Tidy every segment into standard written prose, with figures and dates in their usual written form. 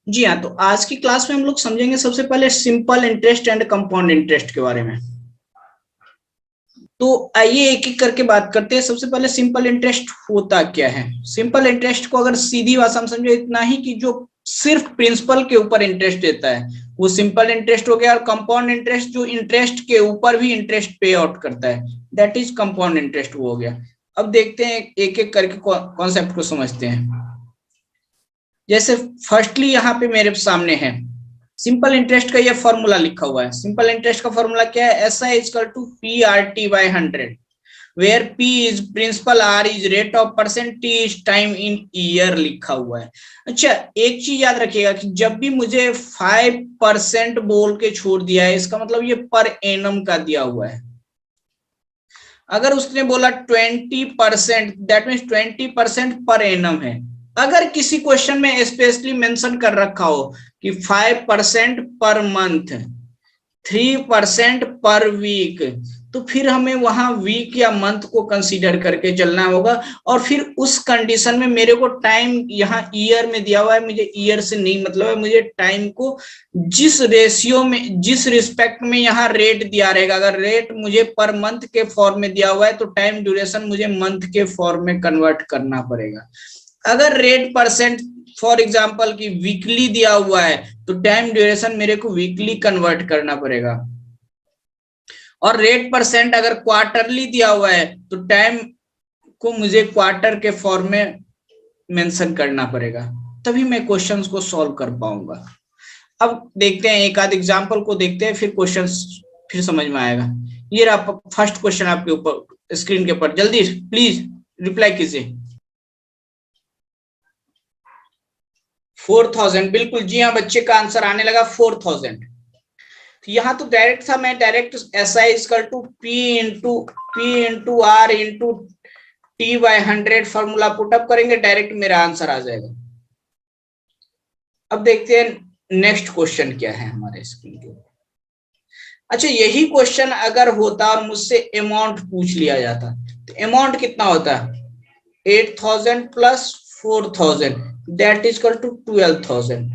जी हाँ, तो आज की क्लास में हम लोग समझेंगे सबसे पहले simple interest and compound interest के बारे में। तो आइए एक एक करके बात करते हैं। सबसे पहले सिंपल इंटरेस्ट होता क्या है। सिंपल इंटरेस्ट को अगर सीधी भाषा में समझे इतना ही कि जो सिर्फ प्रिंसिपल के ऊपर इंटरेस्ट देता है वो सिंपल इंटरेस्ट हो गया, और कंपाउंड इंटरेस्ट जो इंटरेस्ट के ऊपर भी इंटरेस्ट पे आउट करता है दैट इज कंपाउंड इंटरेस्ट हो गया। अब देखते हैं एक एक करके कॉन्सेप्ट को समझते हैं। जैसे फर्स्टली यहाँ पे मेरे सामने है सिंपल इंटरेस्ट का ये फॉर्मूला लिखा हुआ है। सिंपल इंटरेस्ट का फॉर्मूला क्या है, S I is equal to P R T by 100 where P is principal, R is rate of percent, T is time in year लिखा हुआ है। अच्छा, एक चीज याद रखिएगा कि जब भी मुझे 5% बोल के छोड़ दिया है इसका मतलब ये पर एनम का दिया हुआ है। अगर उसने बोला 20% दैट मीन्स 20% पर एनम है। अगर किसी क्वेश्चन में स्पेशली मेंशन कर रखा हो कि 5% पर मंथ, 3% पर वीक, तो फिर हमें वहां वीक या मंथ को कंसीडर करके चलना होगा। और फिर उस कंडीशन में मेरे को टाइम यहाँ ईयर में दिया हुआ है, मुझे ईयर से नहीं मतलब है, मुझे टाइम को जिस रेशियो में जिस रिस्पेक्ट में यहाँ रेट दिया रहेगा। अगर रेट मुझे पर मंथ के फॉर्म में दिया हुआ है तो टाइम ड्यूरेशन मुझे मंथ के फॉर्म में कन्वर्ट करना पड़ेगा। अगर रेट परसेंट फॉर एग्जाम्पल की वीकली दिया हुआ है तो टाइम ड्यूरेशन मेरे को वीकली कन्वर्ट करना पड़ेगा। और रेट परसेंट अगर क्वार्टरली दिया हुआ है तो टाइम को मुझे क्वार्टर के फॉर्म में मेंशन करना पड़ेगा, तभी मैं क्वेश्चंस को सॉल्व कर पाऊंगा। अब देखते हैं एक आध एग्जांपल को देखते हैं, फिर क्वेश्चंस फिर समझ में आएगा। ये रहा फर्स्ट क्वेश्चन आपके ऊपर स्क्रीन के ऊपर, जल्दी प्लीज रिप्लाई कीजिए। 4000, बिल्कुल जी हाँ, बच्चे का आंसर आने लगा 4000। तो यहाँ तो डायरेक्ट था, मैं direct S I is equal to P into R into T by 100 formula put up करेंगे, डायरेक्ट मेरा आंसर आ जाएगा। अब देखते हैं नेक्स्ट क्वेश्चन क्या है हमारे स्क्रीन के ऊपर। अच्छा, यही क्वेश्चन अगर होता और मुझसे अमाउंट पूछ लिया जाता तो अमाउंट कितना होता है, 8000 plus 4000 that is equal to 12000।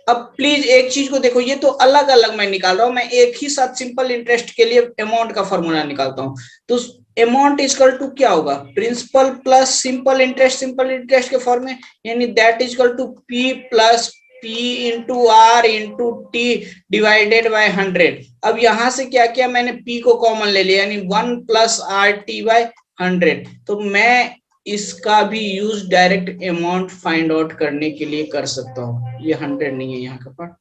अब प्लीज एक चीज को देखो, ये तो अलग अलग मैं निकाल रहा हूं, मैं एक ही साथ सिंपल इंटरेस्ट के लिए अमाउंट का फॉर्मूला निकालता हूं। तो अमाउंट इक्वल टू क्या होगा, प्रिंसिपल प्लस सिंपल इंटरेस्ट के फॉर्म में, यानी that is equal to P plus P into R into T divided by 100। अब यहां से क्या किया मैंने, पी को कॉमन ले लिया यानी 1 प्लस आर टी बाय 100। तो मैं इसका भी use direct amount find out करने के लिए कर सकता हूँ। ये 100 नहीं है यहाँ का पार्ट,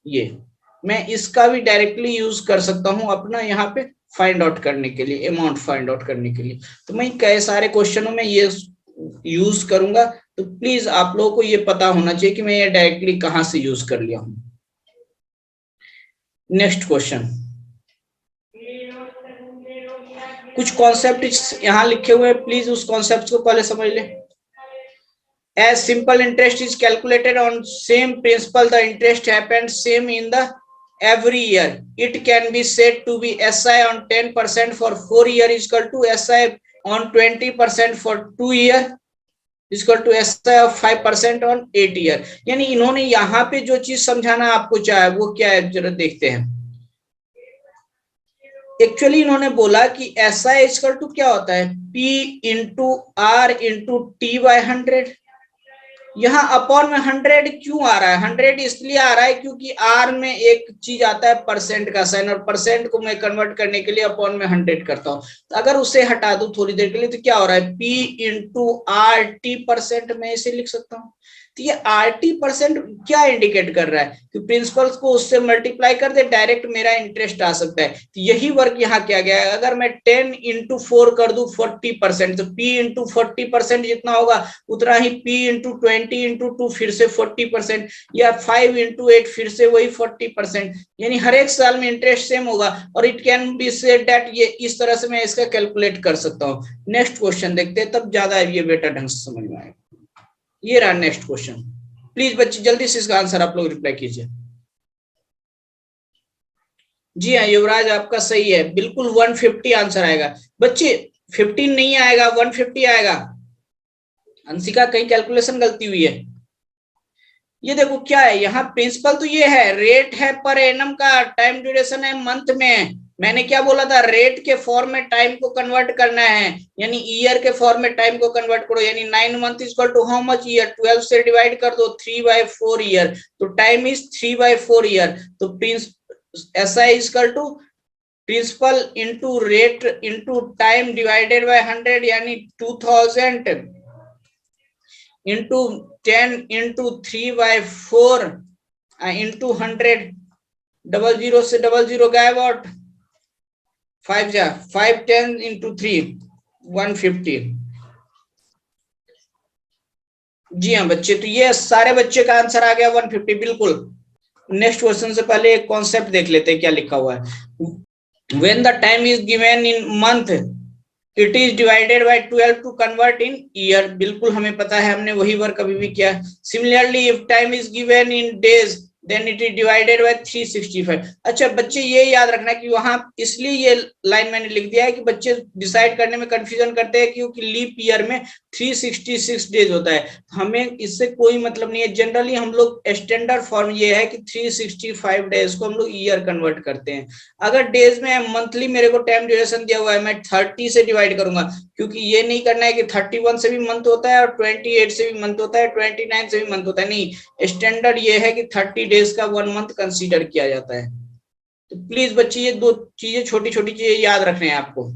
ये मैं इसका भी डायरेक्टली यूज कर सकता हूँ अपना यहाँ पे फाइंड आउट करने के लिए, अमाउंट फाइंड आउट करने के लिए। तो मैं कई सारे क्वेश्चनों में ये यूज करूंगा, तो प्लीज आप लोगों को ये पता होना चाहिए कि मैं ये डायरेक्टली कहाँ से यूज कर लिया हूँ। नेक्स्ट क्वेश्चन, कुछ कॉन्सेप्ट यहाँ लिखे हुए हैं, प्लीज उस कॉन्सेप्ट को पहले समझ ले। As simple interest is calculated on same principle, the interest happens same in the every year. It can be said to be SI on 10% for 4 year is equal to SI on 20% for 2 year is equal to SI of 5% on 8 year। यानी इन्होंने यहाँ पे जो चीज समझाना आपको चाहे वो क्या है जरा देखते हैं। एक्चुअली इन्होंने बोला कि SI is equal to क्या होता है, P into R into T by 100। यहाँ अपॉन में 100 क्यों आ रहा है, 100 इसलिए आ रहा है क्योंकि आर में एक चीज आता है परसेंट का साइन, और परसेंट को मैं कन्वर्ट करने के लिए अपॉन में 100 करता हूँ। तो अगर उसे हटा दूं थोड़ी देर के लिए तो क्या हो रहा है, P into R T percent मैं इसे लिख सकता हूँ। तो ये आर टी परसेंट क्या इंडिकेट कर रहा है कि प्रिंसिपल को उससे मल्टीप्लाई कर दे डायरेक्ट मेरा इंटरेस्ट आ सकता है। तो यही वर्क यहाँ किया गया है। अगर मैं 10 इंटू 4 कर दूं 40%, तो पी इंटू 40% जितना होगा उतना ही पी इंटू 20 इंटू 2 फिर से 40%, या 5 इंटू 8 फिर से वही 40%, यानी हर एक साल में इंटरेस्ट सेम होगा। और it can be said that ये इस तरह से मैं इसका कैलकुलेट कर सकता हूँ। नेक्स्ट क्वेश्चन देखते हैं, तब ज्यादा ये बेटर ढंग से समझ में आएगा। ये रहा नेक्स्ट क्वेश्चन, प्लीज बच्चे जल्दी से इसका आंसर आप लोग रिप्लाई कीजिए। जी हाँ युवराज, आपका सही है, बिल्कुल 150 आंसर आएगा। बच्चे 15 नहीं आएगा, 150 आएगा। अंशिका कहीं कैलकुलेशन गलती हुई है। ये देखो क्या है, यहाँ प्रिंसिपल तो ये है, रेट है पर एनम का, टाइम ड्यूरेशन है मंथ में। मैंने क्या बोला था, रेट के फॉर्म में टाइम को कन्वर्ट करना है, यानी ईयर के फॉर्म में टाइम को कन्वर्ट करो, यानी 9 month equal to how much year, 12 से डिवाइड कर दो 3/4 ईयर, तो टाइम इज 3/4 ईयर। तो prince SI equal to principal into rate into time divided by 100, यानी 2000 इंटू 10 इंटू 3/4 इंटू 100, 00 से 00 गायब आउट, 5 10 इंटू 3 150। जी हाँ बच्चे, तो ये सारे बच्चे का आंसर आ गया 150 बिल्कुल। नेक्स्ट क्वेश्चन से पहले एक कॉन्सेप्ट देख लेते हैं क्या लिखा हुआ है। When the time is given in month it is divided by 12 to convert in year, बिल्कुल हमें पता है, हमने वही वर्क अभी भी किया। Similarly if time is given in days then it is divided by 365। अच्छा बच्चे ये याद रखना कि वहां इसलिए ये लाइन मैंने लिख दिया है कि बच्चे डिसाइड करने में कंफ्यूजन करते हैं, क्योंकि लीप ईयर में 366 डेज होता है, हमें इससे कोई मतलब नहीं है। जनरली हम लोग स्टैंडर्ड फॉर्म ये है कि 365 डेज को हम लोग ईयर कन्वर्ट करते हैं। अगर डेज में मंथली मेरे को टाइम ड्यूरेशन दिया हुआ है, मैं 30 से डिवाइड करूंगा, क्योंकि ये नहीं करना है कि 31 से भी मंथ होता है और 28 से भी मंथ होता है, 29 से भी मंथ होता है, नहीं, स्टैंडर्ड ये है कि 30 डेज का 1 मंथ कंसीडर किया जाता है। तो प्लीज बच्चे ये दो चीजें, छोटी छोटी चीजें याद रखने हैं आपको।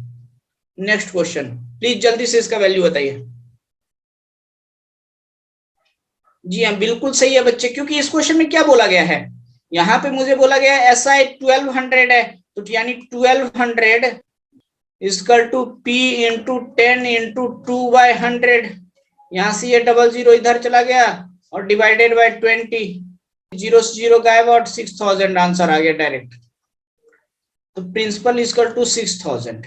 नेक्स्ट क्वेश्चन, प्लीज जल्दी से इसका वैल्यू बताइए। जी हाँ बिल्कुल सही है बच्चे, क्योंकि इस क्वेश्चन में क्या बोला गया है, यहाँ पे मुझे बोला गया है SI 1200 है, तो यानी 1200 equal to P into 10 into 2/100, यहां से ये 00 इधर चला गया और डिवाइडेड बाय 20, 0 से 0 गायब और 6000 आंसर आ गया डायरेक्ट। तो प्रिंसिपल इक्वल टू 6000,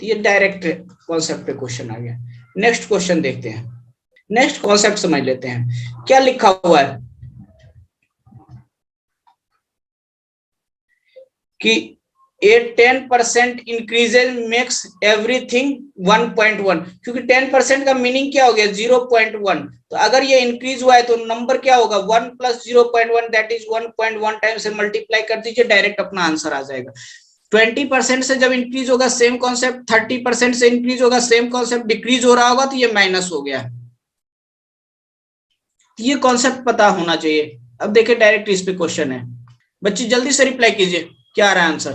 ये डायरेक्ट कॉन्सेप्ट पे क्वेश्चन आ गया। नेक्स्ट क्वेश्चन देखते हैं, नेक्स्ट कॉन्सेप्ट समझ लेते हैं क्या लिखा हुआ है कि ए 10% इंक्रीजेज मेक्स एवरीथिंग 1.1, क्योंकि 10% का मीनिंग क्या हो गया 0.1, तो अगर ये इंक्रीज हुआ है तो नंबर क्या होगा 1 प्लस 0.1 दैट इज 1.1 टाइम से मल्टीप्लाई कर दीजिए, डायरेक्ट अपना आंसर आ जाएगा। 20% से जब इंक्रीज होगा सेम कॉन्सेप्ट, 30% से इंक्रीज होगा सेम कॉन्सेप्ट, डिक्रीज हो रहा होगा तो ये माइनस हो गया, ये कॉन्सेप्ट पता होना चाहिए। अब देखिए डायरेक्ट इस पे क्वेश्चन है, बच्चे जल्दी से रिप्लाई कीजिए क्या आ रहा है आंसर।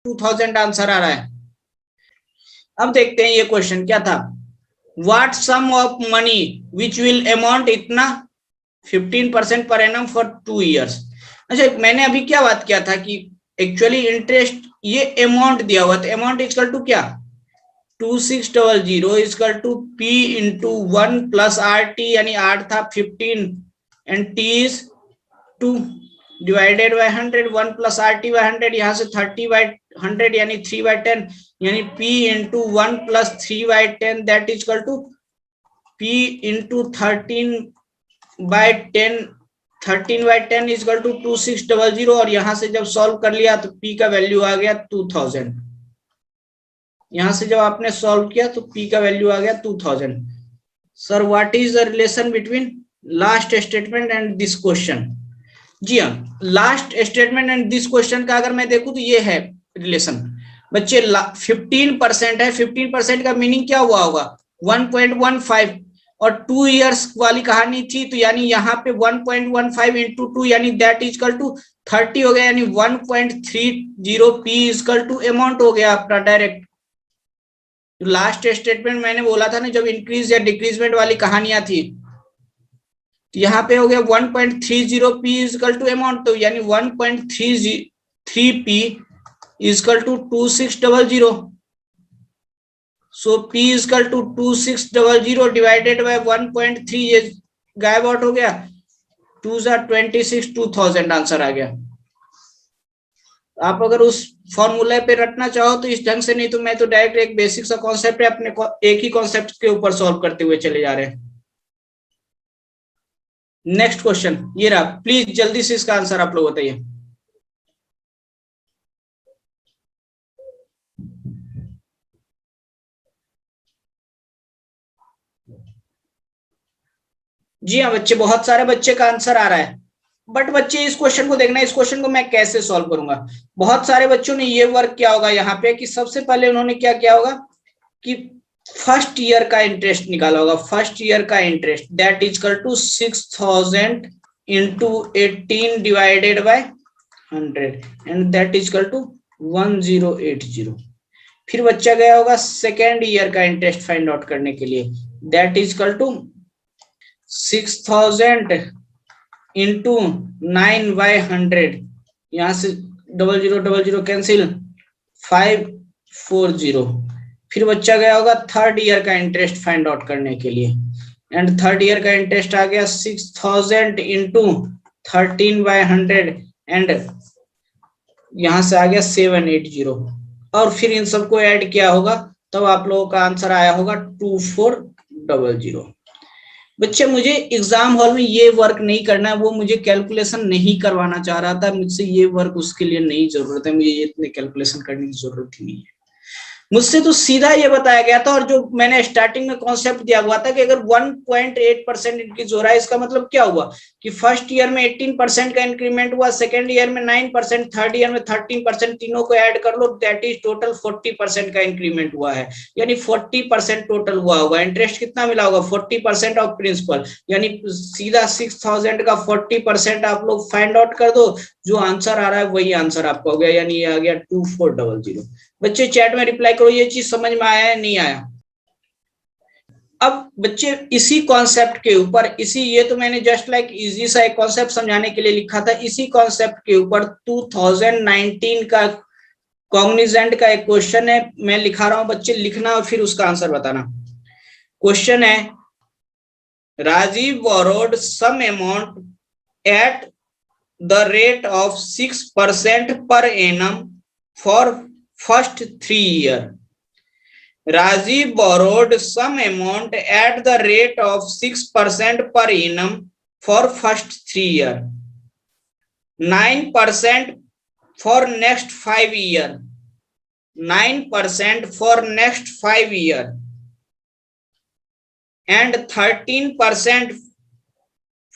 2000 आंसर आ रहा है। अब देखते हैं ये क्वेश्चन क्या था, what sum of money which will amount इतना 15% पर एनम फॉर 2 ईयर्स। अच्छा मैंने अभी क्या बात किया था कि एक्चुअली इंटरेस्ट ये अमाउंट दिया हुआ था, अमाउंट इक्वल टू क्या 2600 equal to P into 1 plus RT, यानी R था 15 and T is 2 divided by 100, 1 plus RT by 100, यहाँ से 30/100 यानी 3/10, यानी P into 1 plus 3/10 that is equal to P into 13/10, 13/10 is equal to 2600, और यहाँ से जब सॉल्व कर लिया तो P का वैल्यू आ गया 2000, यहां से जब आपने सॉल्व किया तो P का वैल्यू आ गया 2000। Sir what is the relation between last statement and this question. जी हाँ, last statement and this question का अगर मैं देखूं तो ये है रिलेशन बच्चे, 15% है, 15% का मीनिंग क्या हुआ होगा 1.15, और 2 इयर्स वाली कहानी थी, तो यानी यहाँ पे 1.15 इंटू 2 यानी दैट इज इक्वल टू 30 हो गया, यानी 1.30 P इक्वल टू अमाउंट हो गया अपना डायरेक्ट। लास्ट स्टेटमेंट मैंने बोला था ना जब इंक्रीज या डिक्रीजमेंट वाली कहानियां थी, तो यहाँ पे हो गया 1.30 P इक्वल टू अमाउंट, तो यानी 1.33 P equal to 2600, so P equal to 2600 divided by 1.3, ये गायब आउट हो गया, 2 26, 2000 आंसर आ गया। आप अगर उस फॉर्मूले पे रटना चाहो तो इस ढंग से, नहीं तो मैं तो डायरेक्ट एक बेसिक सा कॉन्सेप्ट है अपने एक ही कॉन्सेप्ट के ऊपर सॉल्व करते हुए चले जा रहे हैं। नेक्स्ट क्वेश्चन ये रहा, प्लीज जल्दी से इसका आंसर आप लोग बताइए। जी हाँ बच्चे, बहुत सारे बच्चे का आंसर आ रहा है, बट बच्चे इस क्वेश्चन को देखना, इस क्वेश्चन को मैं कैसे सॉल्व करूंगा। बहुत सारे बच्चों ने ये वर्क किया होगा यहाँ पे कि सबसे पहले उन्होंने क्या किया होगा कि फर्स्ट ईयर का इंटरेस्ट निकाला होगा। फर्स्ट ईयर का interest that is equal to 6000 into 18 divided by 100 and that is equal to 1080। फिर बच्चा गया होगा सेकेंड ईयर का इंटरेस्ट फाइंड आउट करने के लिए, that is equal to 6000 into 9/100, यहां से 0000 कैंसिल 540। फिर बच्चा गया होगा थर्ड ईयर का इंटरेस्ट फाइंड आउट करने के लिए, एंड थर्ड ईयर का इंटरेस्ट आ गया 6000 इंटू 13/100 एंड यहां से आ गया 780, और फिर इन सबको ऐड किया होगा तब आप लोगों का आंसर आया होगा 2400। बच्चे मुझे एग्जाम हॉल में ये वर्क नहीं करना है, वो मुझे कैलकुलेशन नहीं करवाना चाह रहा था मुझसे, ये वर्क उसके लिए नहीं जरूरत है, मुझे ये इतने कैलकुलेशन करने की जरूरत ही नहीं है। मुझसे तो सीधा ये बताया गया था, और जो मैंने स्टार्टिंग में कॉन्सेप्ट दिया हुआ था कि अगर 1.8% इंक्रीज हो रहा है, इसका मतलब क्या हुआ कि फर्स्ट ईयर में 18% का इंक्रीमेंट हुआ, सेकेंड ईयर में 9%, थर्ड ईयर में 13%, तीनों को ऐड कर लो दैट इज टोटल 40% का इंक्रीमेंट हुआ है, यानी 40% टोटल हुआ होगा। इंटरेस्ट कितना मिला होगा 40% ऑफ प्रिंसिपल, यानी सीधा 6000 का 40% आप लोग फाइंड आउट कर दो, जो आंसर आ रहा है वही आंसर आपका हो गया, यानी ये आ गया 2400। बच्चे चैट में रिप्लाई करो, ये चीज समझ में आया है नहीं आया। अब बच्चे इसी कॉन्सेप्ट के ऊपर, इसी, ये तो मैंने जस्ट लाइक इजी सा एक कॉन्सेप्ट समझाने के लिए लिखा था, इसी कॉन्सेप्ट के ऊपर 2019 का कॉग्निजेंट का एक क्वेश्चन है, मैं लिखा रहा हूं, बच्चे लिखना और फिर उसका आंसर बताना। क्वेश्चन है Rajiv borrowed sum amount at the rate of 6% per annum for first 3 years. Rajiv borrowed some amount at the rate of 6% per annum for first 3 years, 9% for next 5 years, 9% for next 5 years, and 13%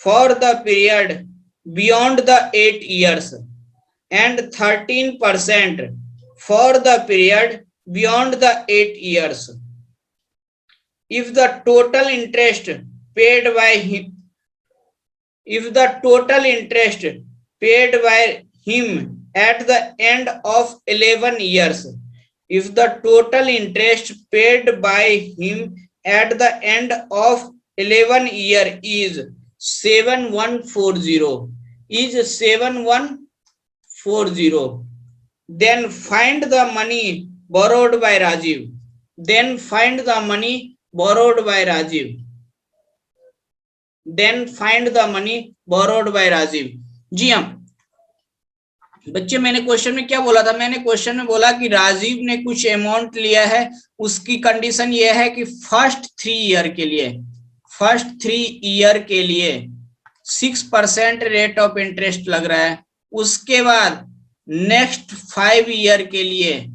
for the period beyond the 8 years, and 13% for the period beyond the 8 years. If the total interest paid by him, if the total interest paid by him at the end of 11 years, if the total interest paid by him at the end of 11 year is 7140, is 7140, then find the money borrowed by Rajiv, then find the money borrowed by Rajiv, then find the money borrowed by Rajiv। जी हाँ बच्चे, मैंने question में क्या बोला था, मैंने question में बोला कि राजीव ने कुछ अमाउंट लिया है, उसकी कंडीशन ये है कि फर्स्ट 3 ईयर के लिए, फर्स्ट 3 ईयर के लिए 6% रेट ऑफ इंटरेस्ट लग रहा है, उसके बाद नेक्स्ट 5 ईयर के लिए,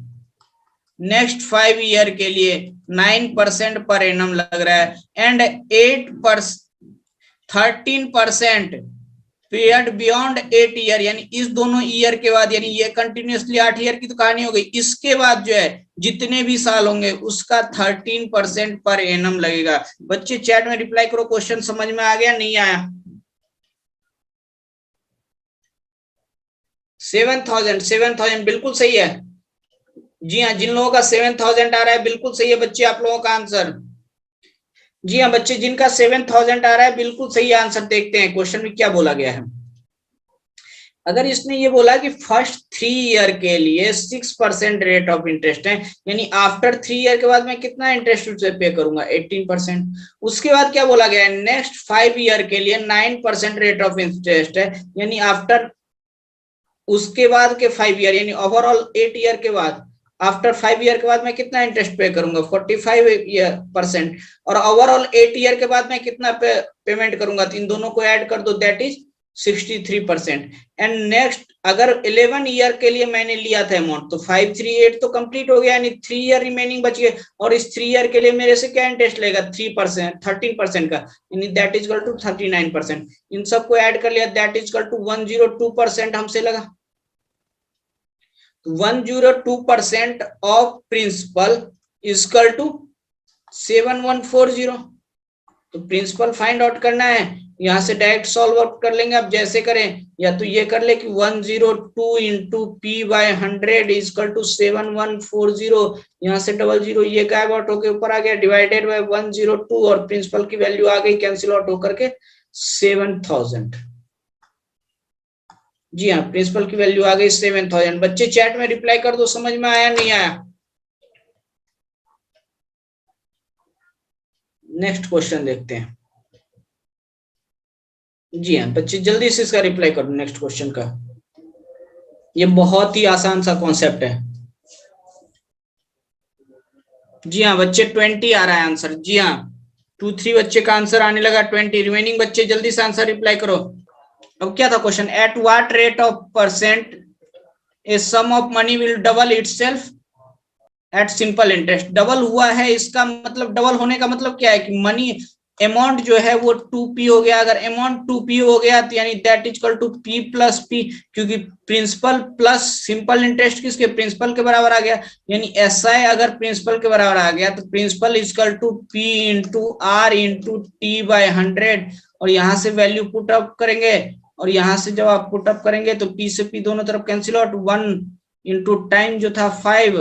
नेक्स्ट 5 ईयर के लिए 9% पर एनम लग रहा है, एंड 13% पीरियड बियॉन्ड 8 ईयर, यानी इस दोनों ईयर के बाद, यानी ये कंटिन्यूअसली 8 ईयर की तो कहानी हो गई, इसके बाद जो है जितने भी साल होंगे उसका 13% पर एनम लगेगा। बच्चे चैट में रिप्लाई करो, क्वेश्चन समझ में आ गया नहीं आया। 7000 बिल्कुल सही है। जी हाँ, जिन लोगों का 7000 आ रहा है बिल्कुल सही है बच्चे, आप लोगों का आंसर। जी हाँ बच्चे, जिनका 7000 आ रहा है बिल्कुल सही आंसर। देखते हैं क्वेश्चन में क्या बोला गया है। अगर इसने ये बोला कि फर्स्ट 3 ईयर के लिए 6% रेट ऑफ इंटरेस्ट है, यानी आफ्टर 3 ईयर के बाद मैं कितना इंटरेस्ट पे करूंगा 18%। उसके बाद क्या बोला गया है, नेक्स्ट 5 ईयर के लिए 9% रेट ऑफ इंटरेस्ट है, यानी आफ्टर, उसके बाद के 5 ईयर, यानी ओवरऑल 8 ईयर के बाद, आफ्टर 5 ईयर के बाद मैं कितना इंटरेस्ट पे करूंगा 45%, और ओवरऑल 8 ईयर के बाद मैं कितना पेमेंट करूंगा, तो इन दोनों को ऐड कर दो दैट इज 63%। एंड नेक्स्ट अगर 11 ईयर के लिए मैंने लिया था अमाउंट, तो 538 तो कंप्लीट हो गया, यानी 3 ईयर रिमेनिंग बच गए, और इस 3 ईयर के लिए मेरे से क्या इंटरेस्ट लेगा 3%, 13% का, यानी दैट इज इक्वल टू 39%। इन सबको ऐड कर लिया, दैट इज इक्वल टू 102% हमसे लगा। 102% of principal is equal to 7140। तो प्रिंसिपल फाइंड आउट करना है, यहां से डायरेक्ट सॉल्व आउट कर लेंगे। आप जैसे करें, या तो ये कर ले कि 102 into P by 100 is equal to 7140, यहाँ से 00 ये गायब आउट होकर ऊपर आ गया, डिवाइडेड बाय 102, और प्रिंसिपल की वैल्यू आ गई कैंसिल आउट होकर के 7000। जी हाँ, प्रिंसिपल की वैल्यू आ गई 7000। बच्चे चैट में रिप्लाई कर दो, समझ में आया नहीं आया। नेक्स्ट क्वेश्चन देखते हैं। जी हाँ बच्चे, जल्दी से इसका रिप्लाई करो नेक्स्ट क्वेश्चन का। ये बहुत ही आसान सा कॉन्सेप्ट है। जी हाँ बच्चे, 20 आ रहा है आंसर। जी हाँ, 2-3 बच्चे का आंसर आने लगा, 20 रिमेनिंग बच्चे जल्दी से आंसर रिप्लाई करो। अब क्या था question, at what rate of percent a sum of money will double itself at simple interest. Double हुआ है, इसका मतलब, डबल होने का मतलब क्या है कि मनी अमाउंट जो है वो 2p हो गया। अगर अमाउंट 2p हो गया तो यानी that is equal to p plus p, क्योंकि प्रिंसिपल प्लस सिंपल इंटरेस्ट किसके, प्रिंसिपल के बराबर आ गया। यानी SI अगर प्रिंसिपल के बराबर आ गया तो principal is equal to p into r into t by 100, और यहाँ से वैल्यू पुट अप करेंगे, और यहाँ से जब आप पुट अप करेंगे तो p से p दोनों तरफ कैंसिल आउट, 1 इंटू टाइम जो था 5,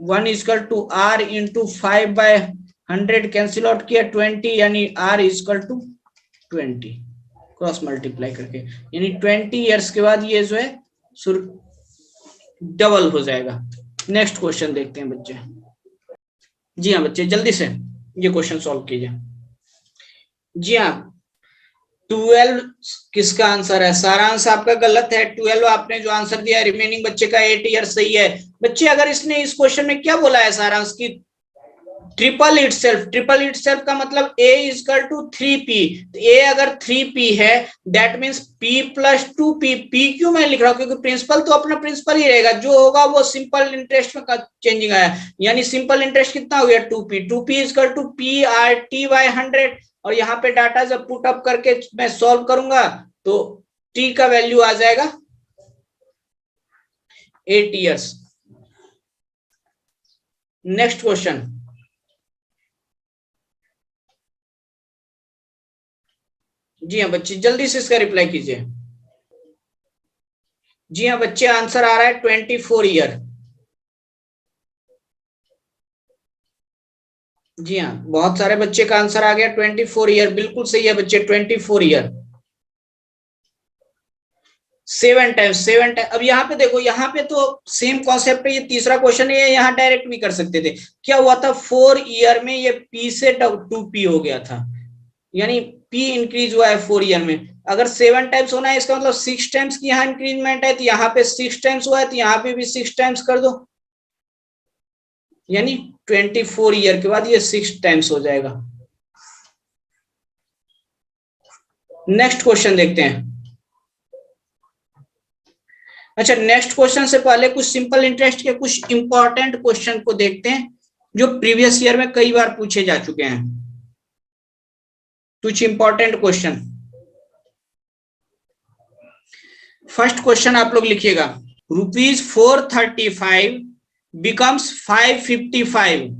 1 is equal to r into 5 by 100 cancel out किया 20, यानी r is equal to 20 cross multiply करके, यानी 20 इयर्स के बाद ये जो है डबल हो जाएगा। नेक्स्ट क्वेश्चन देखते हैं बच्चे। जी हाँ बच्चे, जल्दी से ये क्वेश्चन सॉल्व कीजिए। जी हाँ, 12 किसका आंसर है, सारांश आपका गलत है। 12 आपने जो आंसर दिया, रिमेनिंग बच्चे का 8 ईयर सही है। बच्चे अगर इसने इस क्वेश्चन में क्या बोला है सारांश की, ट्रिपल इटसेल्फ, ट्रिपल इटसेल्फ का मतलब a is equal to 3p। a अगर 3p है that means p plus 2p। p क्यों मैं लिख रहा हूं, क्योंकि प्रिंसिपल तो अपना प्रिंसिपल ही रहेगा, जो होगा वो सिंपल इंटरेस्ट में चेंजिंग आया, यानी सिंपल इंटरेस्ट कितना हो गया 2p। 2p is equal to p r t by 100, और यहाँ पे डाटा जब पुट अप करके मैं सॉल्व करूंगा तो t का वैल्यू आ जाएगा 8 इयर्स। Next question. जी हाँ बच्चे, जल्दी से इसका रिप्लाई कीजिए। जी हाँ बच्चे, आंसर आ रहा है 24 ईयर। जी हाँ, बहुत सारे बच्चे का आंसर आ गया 24 ईयर, बिल्कुल सही है बच्चे, 24 ईयर। 7 times, 7 times. अब यहाँ पे देखो, यहाँ पे तो सेम कॉन्सेप्ट है, ये तीसरा क्वेश्चन है, यहाँ डायरेक्ट भी कर सकते थे। क्या हुआ था, 4 ईयर में ये p से 2p हो गया था, यानी p इंक्रीज हुआ है 4 ईयर में। अगर 7 टाइम्स होना है, इसका मतलब 6 टाइम्स की यहाँ इंक्रीजमेंट है, तो यहाँ पे 6 टाइम्स हुआ है, तो यहाँ पे भी 6 टाइम्स कर दो, यानी 24 ईयर के बाद ये 6 टाइम्स हो जाएगा। नेक्स्ट क्वेश्चन देखते हैं। अच्छा, नेक्स्ट क्वेश्चन से पहले कुछ सिंपल इंटरेस्ट के कुछ इंपॉर्टेंट क्वेश्चन को देखते हैं, जो प्रीवियस ईयर में कई बार पूछे जा चुके हैं। कुछ इंपॉर्टेंट क्वेश्चन। फर्स्ट क्वेश्चन आप लोग लिखिएगा, ₹435 becomes 555,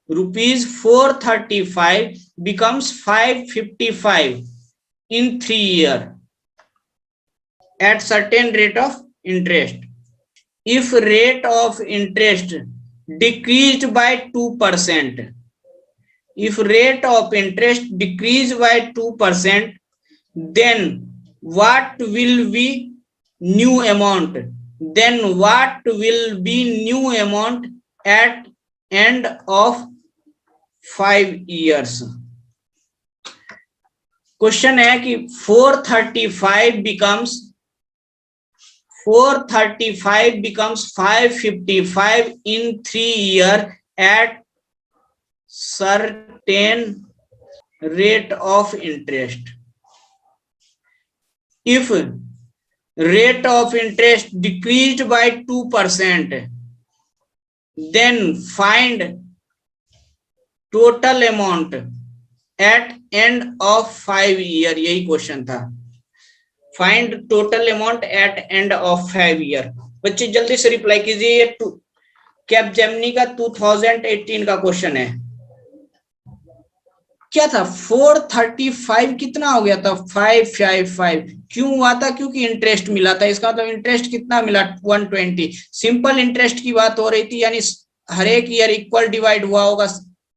₹435 becomes 555 in 3 years at certain rate of interest. If rate of interest decreased by 2%, if rate of interest decreased by 2%, then what will be new amount? Then what will be new amount at end of 5 years? Question है कि 435 becomes 555 in 3 years at certain rate of interest. if rate of interest decreased by 2%, then find total amount at end of 5 year। यही question था, find total amount at end of 5 year. बच्चे जल्दी से reply कीजिए, ये Capgemini का 2018 का question है। क्या था 435 कितना हो गया था 555, क्यों हुआ था? क्योंकि इंटरेस्ट मिला था। इसका मतलब इंटरेस्ट कितना मिला 120। सिंपल इंटरेस्ट की बात हो रही थी, यानी हर एक ईयर इक्वल डिवाइड हुआ होगा।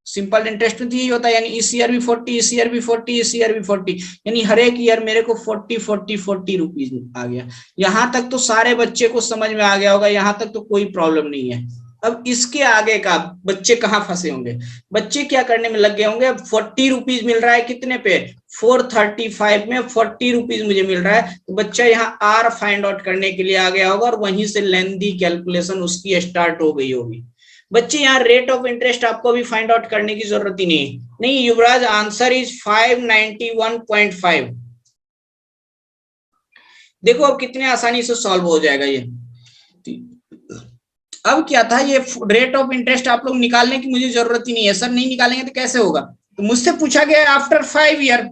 सिंपल इंटरेस्ट में यही होता है, यानी इस ईयर भी 40, इस ईयर भी 40, इस ईयर भी 40, यानी हर एक ईयर मेरे को 40 रुपीज आ गया। यहां तक तो सारे बच्चे को समझ में आ गया होगा, यहां तक तो कोई प्रॉब्लम नहीं है। अब इसके आगे का बच्चे कहाँ फंसे होंगे? बच्चे क्या करने में लग गए होंगे? अब 40 रुपीज मिल रहा है कितने पे? 435 में 40 रुपीज मुझे मिल रहा है, तो बच्चा यहाँ आर फाइंड आउट करने के लिए आ गया होगा और वहीं से लेंथी कैलकुलेशन उसकी स्टार्ट हो गई होगी। बच्चे यहाँ रेट ऑफ इंटरेस्ट आपको भी फाइंड आउट करने की जरूरत ही नहीं युवराज, आंसर इज 591.5। देखो अब कितने आसानी से सॉल्व हो जाएगा ये। अब क्या था, ये रेट ऑफ इंटरेस्ट आप लोग निकालने की मुझे जरूरत ही नहीं है सर, नहीं निकालेंगे तो कैसे होगा? तो मुझसे पूछा गया आफ्टर 5 ईयर,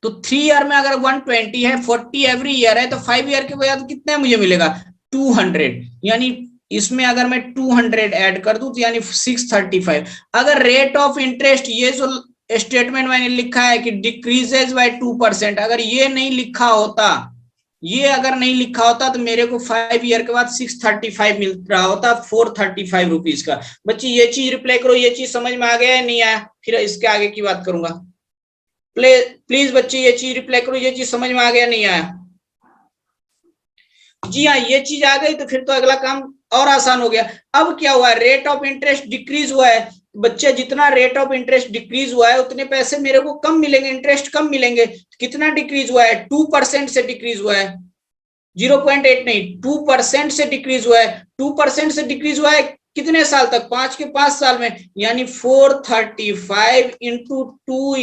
तो 3 ईयर में अगर 120 है, 40 एवरी ईयर है, तो 5 ईयर के बाद कितना मुझे मिलेगा 200, यानी इसमें अगर मैं 200 ऐड कर दूं तो यानी 635। अगर रेट ऑफ इंटरेस्ट, ये जो स्टेटमेंट मैंने लिखा है कि डिक्रीजेज बाय 2%, अगर ये नहीं लिखा होता, ये अगर नहीं लिखा होता तो मेरे को 5 ईयर के बाद 635 मिल रहा होता, 435 रुपीज का। बच्ची ये चीज रिप्लाई करो, ये चीज समझ में आ गया या नहीं आया? फिर इसके आगे की बात करूंगा। प्लीज बच्चे ये चीज रिप्लाई करो, ये चीज समझ में आ गया नहीं आया? जी हाँ, ये चीज आ गई तो फिर तो अगला काम और आसान हो गया। अब क्या हुआ, रेट ऑफ इंटरेस्ट डिक्रीज हुआ है। बच्चे जितना रेट ऑफ इंटरेस्ट डिक्रीज हुआ है उतने पैसे मेरे को कम मिलेंगे, इंटरेस्ट कम मिलेंगे। कितना डिक्रीज हुआ है? 2% से डिक्रीज हुआ है, 0.8 नहीं 2% से डिक्रीज हुआ है। 2% से डिक्रीज हुआ है कितने साल तक? 5 के 5 साल में, यानी 435 into 2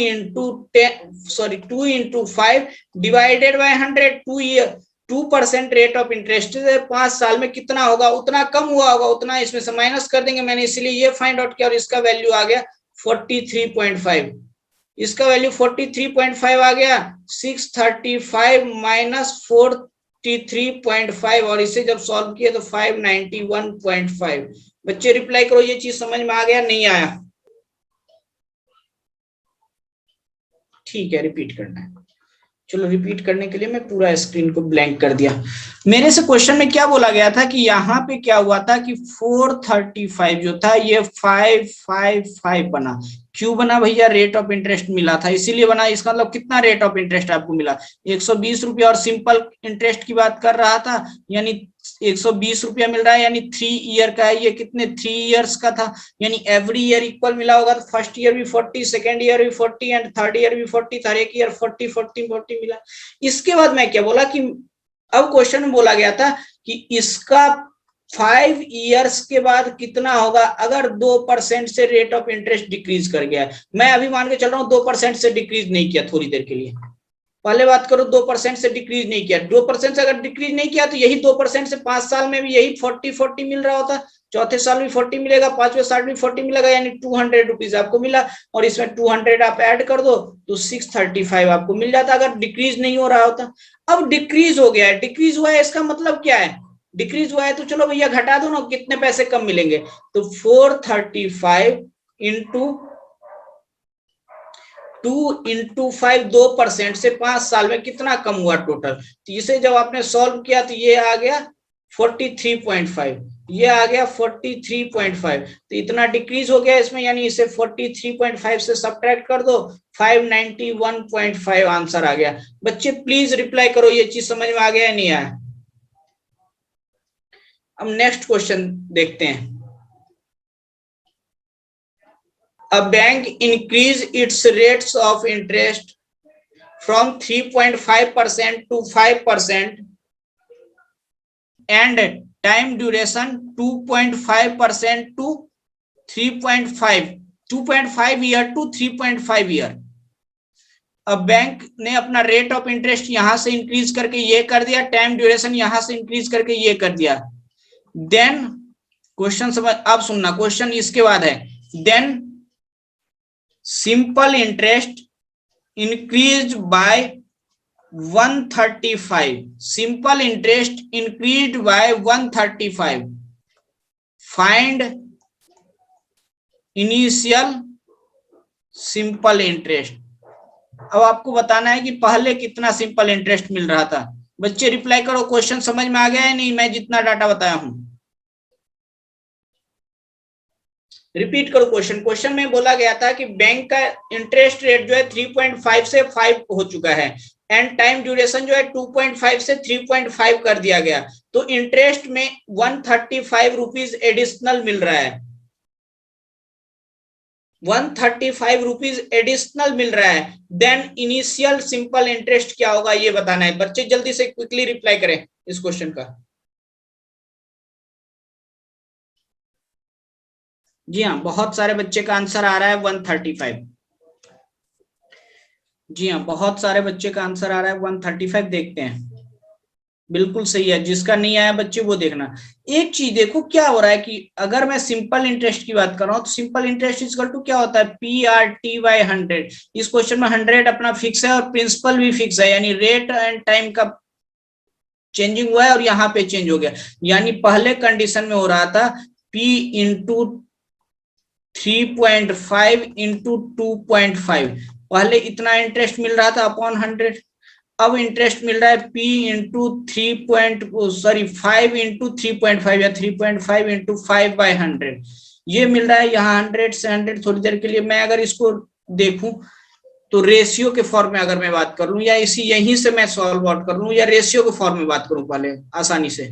into 5 divided by 100, 2% rate of interest 5 साल में कितना होगा? उतना कम हुआ होगा, उतना इसमें से माइनस कर देंगे। मैंने इसलिए ये फाइंड आउट किया और इसका वैल्यू आ गया 43.5। इसका वैल्यू 43.5 आ गया। 635 माइनस 43.5 और इसे जब सॉल्व किया तो 591.5। बच्चे रिप्लाई करो, ये चीज समझ में आ गया नहीं आया? ठीक है, रिपीट करना है। चलो रिपीट करने के लिए मैं पूरा स्क्रीन को ब्लैंक कर दिया। मेरे से क्वेश्चन में क्या बोला गया था कि यहाँ पे क्या हुआ था कि 435 जो था ये 555 बना। क्यों बना भैया? रेट ऑफ इंटरेस्ट मिला था इसीलिए बना। इसका मतलब कितना रेट ऑफ इंटरेस्ट आपको मिला? 120 रुपया। और सिंपल इंटरेस्ट की बात कर रहा था, यानी 120 रुपया मिल रहा है, यानी 3 ईयर का है। ये कितने 3 ईयर्स का था, यानी एवरी ईयर इक्वल मिला होगा। तो फर्स्ट ईयर भी 40, सेकेंड ईयर भी 40 एंड थर्ड ईयर भी 40, हर एक ईयर 40 मिला। इसके बाद मैं क्या बोला कि अब क्वेश्चन में बोला गया था कि इसका 5 ईयर्स के बाद कितना होगा अगर 2% से रेट ऑफ इंटरेस्ट डिक्रीज कर गया। मैं अभी मान के चल रहा हूं 2% से डिक्रीज नहीं किया, थोड़ी देर के लिए पहले बात करो, 2% से डिक्रीज नहीं किया। 2% से अगर डिक्रीज नहीं किया तो यही 2% से 5 साल में भी यही 40 मिल रहा होता। चौथे साल भी 40 मिलेगा, पांचवें साल भी 40 मिलेगा, यानी 200 रुपीज आपको मिला। और इसमें 200 आप ऐड कर दो तो 635 आपको मिल जाता अगर डिक्रीज नहीं हो रहा होता। अब डिक्रीज हो गया है, डिक्रीज हुआ है, इसका मतलब क्या है? डिक्रीज हुआ है तो चलो भैया घटा दो ना, कितने पैसे कम मिलेंगे? तो 435 इंटू 2 इंटू 5, 2% से 5 साल में कितना कम हुआ टोटल? तो इसे जब आपने सॉल्व किया तो ये आ गया 43.5, ये आ गया 43.5। तो इतना डिक्रीज हो गया इसमें, यानी इसे 43.5 से सब्ट्रैक्ट कर दो, 591.5 आंसर आ गया। बच्चे प्लीज रिप्लाई करो, ये चीज समझ में आ गया या नहीं आया? अब नेक्स्ट क्वेश्चन देखते हैं। A bank increase its rates of interest from 3.5% to 5% and time duration 2.5% to 3.5 2.5 year to 3.5 year। अब बैंक ने अपना रेट ऑफ इंटरेस्ट यहां से इंक्रीज करके ये कर दिया, टाइम ड्यूरेशन यहां से इंक्रीज करके ये कर दिया, देन क्वेश्चन समझ, अब सुनना क्वेश्चन इसके बाद है, then simple interest increase by 135, simple interest increase by 135, find initial simple interest. अब आपको बताना है कि पहले कितना सिंपल इंटरेस्ट मिल रहा था। बच्चे रिप्लाई करो, क्वेश्चन समझ में आ गया है नहीं, मैं जितना डाटा बताया हूं। रिपीट करो क्वेश्चन। क्वेश्चन में बोला गया था कि बैंक का इंटरेस्ट रेट जो है 3.5 से 5 हो चुका है एंड टाइम ड्यूरेशन जो है 2.5 से 3.5 कर दिया गया, तो इंटरेस्ट में 135 रुपीज एडिशनल मिल रहा है, 135 रुपीज एडिशनल मिल रहा है, देन इनिशियल सिंपल इंटरेस्ट क्या होगा ये बताना है। बच्चे जल्दी से क्विकली रिप्लाई करें इस क्वेश्चन का। जी हाँ, बहुत सारे बच्चे का आंसर आ रहा है 135। जी हाँ, बहुत सारे बच्चे का आंसर आ रहा है 135। देखते हैं, बिल्कुल सही है। जिसका नहीं आया बच्चे वो देखना। एक चीज देखो क्या हो रहा है कि अगर मैं सिंपल इंटरेस्ट की बात कर रहा हूं तो सिंपल इंटरेस्ट इक्वल टू क्या होता है, PRT/100। इस क्वेश्चन में 100 अपना फिक्स है और प्रिंसिपल भी फिक्स है, यानी रेट एंड टाइम का चेंजिंग हुआ है और यहाँ पे चेंज हो गया। यानी पहले कंडीशन में हो रहा था P इंटू 3.5 इंटू 2.5, पहले इतना इंटरेस्ट मिल रहा था अपॉन 100। अब इंटरेस्ट मिल रहा है P इंटू 5 इंटू 3.5 या 3.5 इंटू 5/100, ये मिल रहा है यहाँ 100 से 100। थोड़ी देर के लिए मैं अगर इसको देखूं तो रेशियो के फॉर्म में अगर मैं बात कर लूं या इसी यहीं से मैं सॉल्व आउट कर लूं या रेशियो के फॉर्म में बात करूं पहले आसानी से,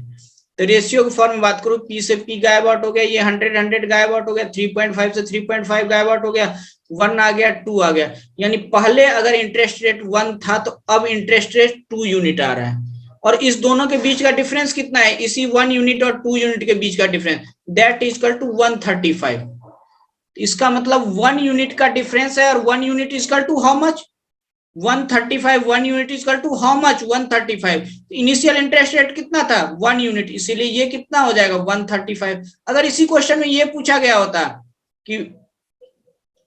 तो रेशियो के फॉर्म में बात करूं, P से P गायब आउट हो गया, ये 100 गायब आउट हो गया, 3.5 से 3.5 गायब आउट हो गया, 1 आ गया, 2 आ गया। यानी पहले अगर इंटरेस्ट रेट 1 था तो अब इंटरेस्ट रेट 2 यूनिट आ रहा है। और इस दोनों के बीच का डिफरेंस कितना है, इसी 1 यूनिट और 2 यूनिट के बीच का difference, that is equal to 135। इसका मतलब 1 यूनिट का डिफरेंस है और 1 unit is equal to how much, 135। 1 unit is equal to how much, 135। Initial interest rate कितना था, 1 यूनिट, इसीलिए ये कितना हो जाएगा 135। अगर इसी क्वेश्चन में ये पूछा गया होता कि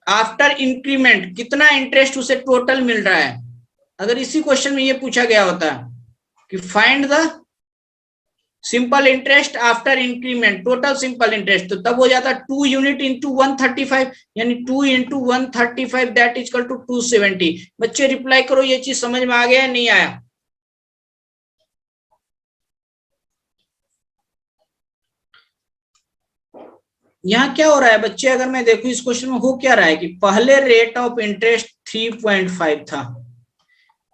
आफ्टर इंक्रीमेंट कितना इंटरेस्ट उसे टोटल मिल रहा है, अगर इसी क्वेश्चन में ये पूछा गया होता कि find the simple interest after increment total simple interest, तो तब हो जाता 2 यूनिट इंटू 135, यानी 2 into 135 that is equal to 270। बच्चे रिप्लाई करो, ये चीज समझ में आ गया या नहीं आया। यहाँ क्या हो रहा है बच्चे, अगर मैं देखूं इस क्वेश्चन में हो क्या रहा है कि पहले रेट ऑफ इंटरेस्ट 3.5 था,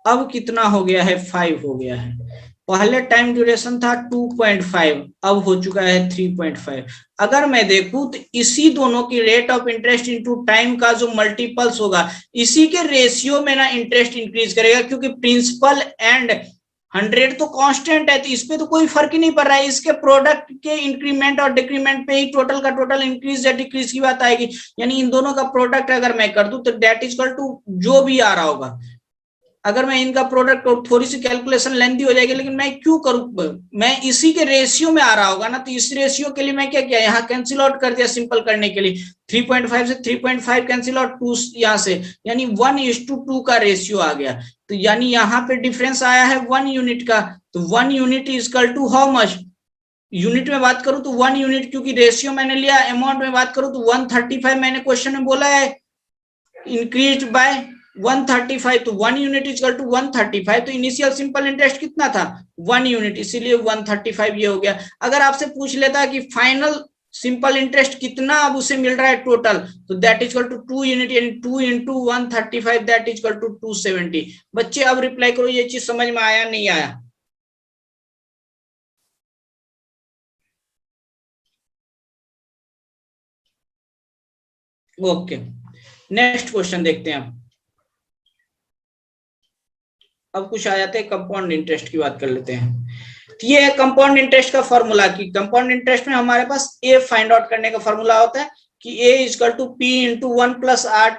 अब कितना हो गया है, 5 हो गया है। पहले टाइम ड्यूरेशन था 2.5, अब हो चुका है 3.5। अगर मैं देखूं तो इसी दोनों की rate of interest into time का जो मल्टीपल्स होगा, इसी के रेशियो में ना इंटरेस्ट इंक्रीज करेगा, क्योंकि प्रिंसिपल एंड 100 तो कांस्टेंट है, तो इस पे तो कोई फर्क ही नहीं पड़ रहा है। इसके प्रोडक्ट के इंक्रीमेंट और डिक्रीमेंट पे ही टोटल का टोटल इंक्रीज या डिक्रीज की बात आएगी। यानी इन दोनों का प्रोडक्ट अगर मैं कर दूं तो दैट इज इक्वल टू जो भी आ रहा होगा, अगर मैं इनका प्रोडक्ट, थोड़ी सी कैलकुलेशन लेंथी हो जाएगी, लेकिन मैं क्यों करूं, मैं इसी के रेशियो में आ रहा होगा ना, तो इस रेशियो के लिए मैं क्या किया, यहाँ कैंसिल आउट कर दिया सिंपल करने के लिए, 3.5 से 3.5 कैंसिल आउट, 2 यहाँ से, यानी 1:2 का रेशियो आ गया। तो यानी यहाँ पे डिफरेंस आया है 1 यूनिट का, तो 1 unit is equal to how much, unit में बात करूं तो 1 यूनिट, क्योंकि रेशियो मैंने लिया, अमाउंट में बात करूं तो 135 मैंने क्वेश्चन में बोला है इंक्रीज बाय 135, तो 1 यूनिट इज इक्वल टू 135। तो इनिशियल सिंपल इंटरेस्ट कितना था, 1 यूनिट, इसीलिए 135 ये हो गया। अगर आपसे पूछ लेता कि फाइनल सिंपल इंटरेस्ट कितना अब उसे मिल रहा है टोटल, तो that is equal to 2 unit, यानी 2 into 135 that is equal to 270। बच्चे अब रिप्लाई करो, ये चीज समझ में आया नहीं आया। ओके, नेक्स्ट क्वेश्चन देखते हैं। अब कुछ आ जाते हैं कंपाउंड इंटरेस्ट की बात कर लेते हैं। तो ये है कंपाउंड इंटरेस्ट का फॉर्मूला, की कंपाउंड इंटरेस्ट में हमारे पास ए फाइंड आउट करने का फॉर्मूला होता है कि A is equal to P into 1 plus R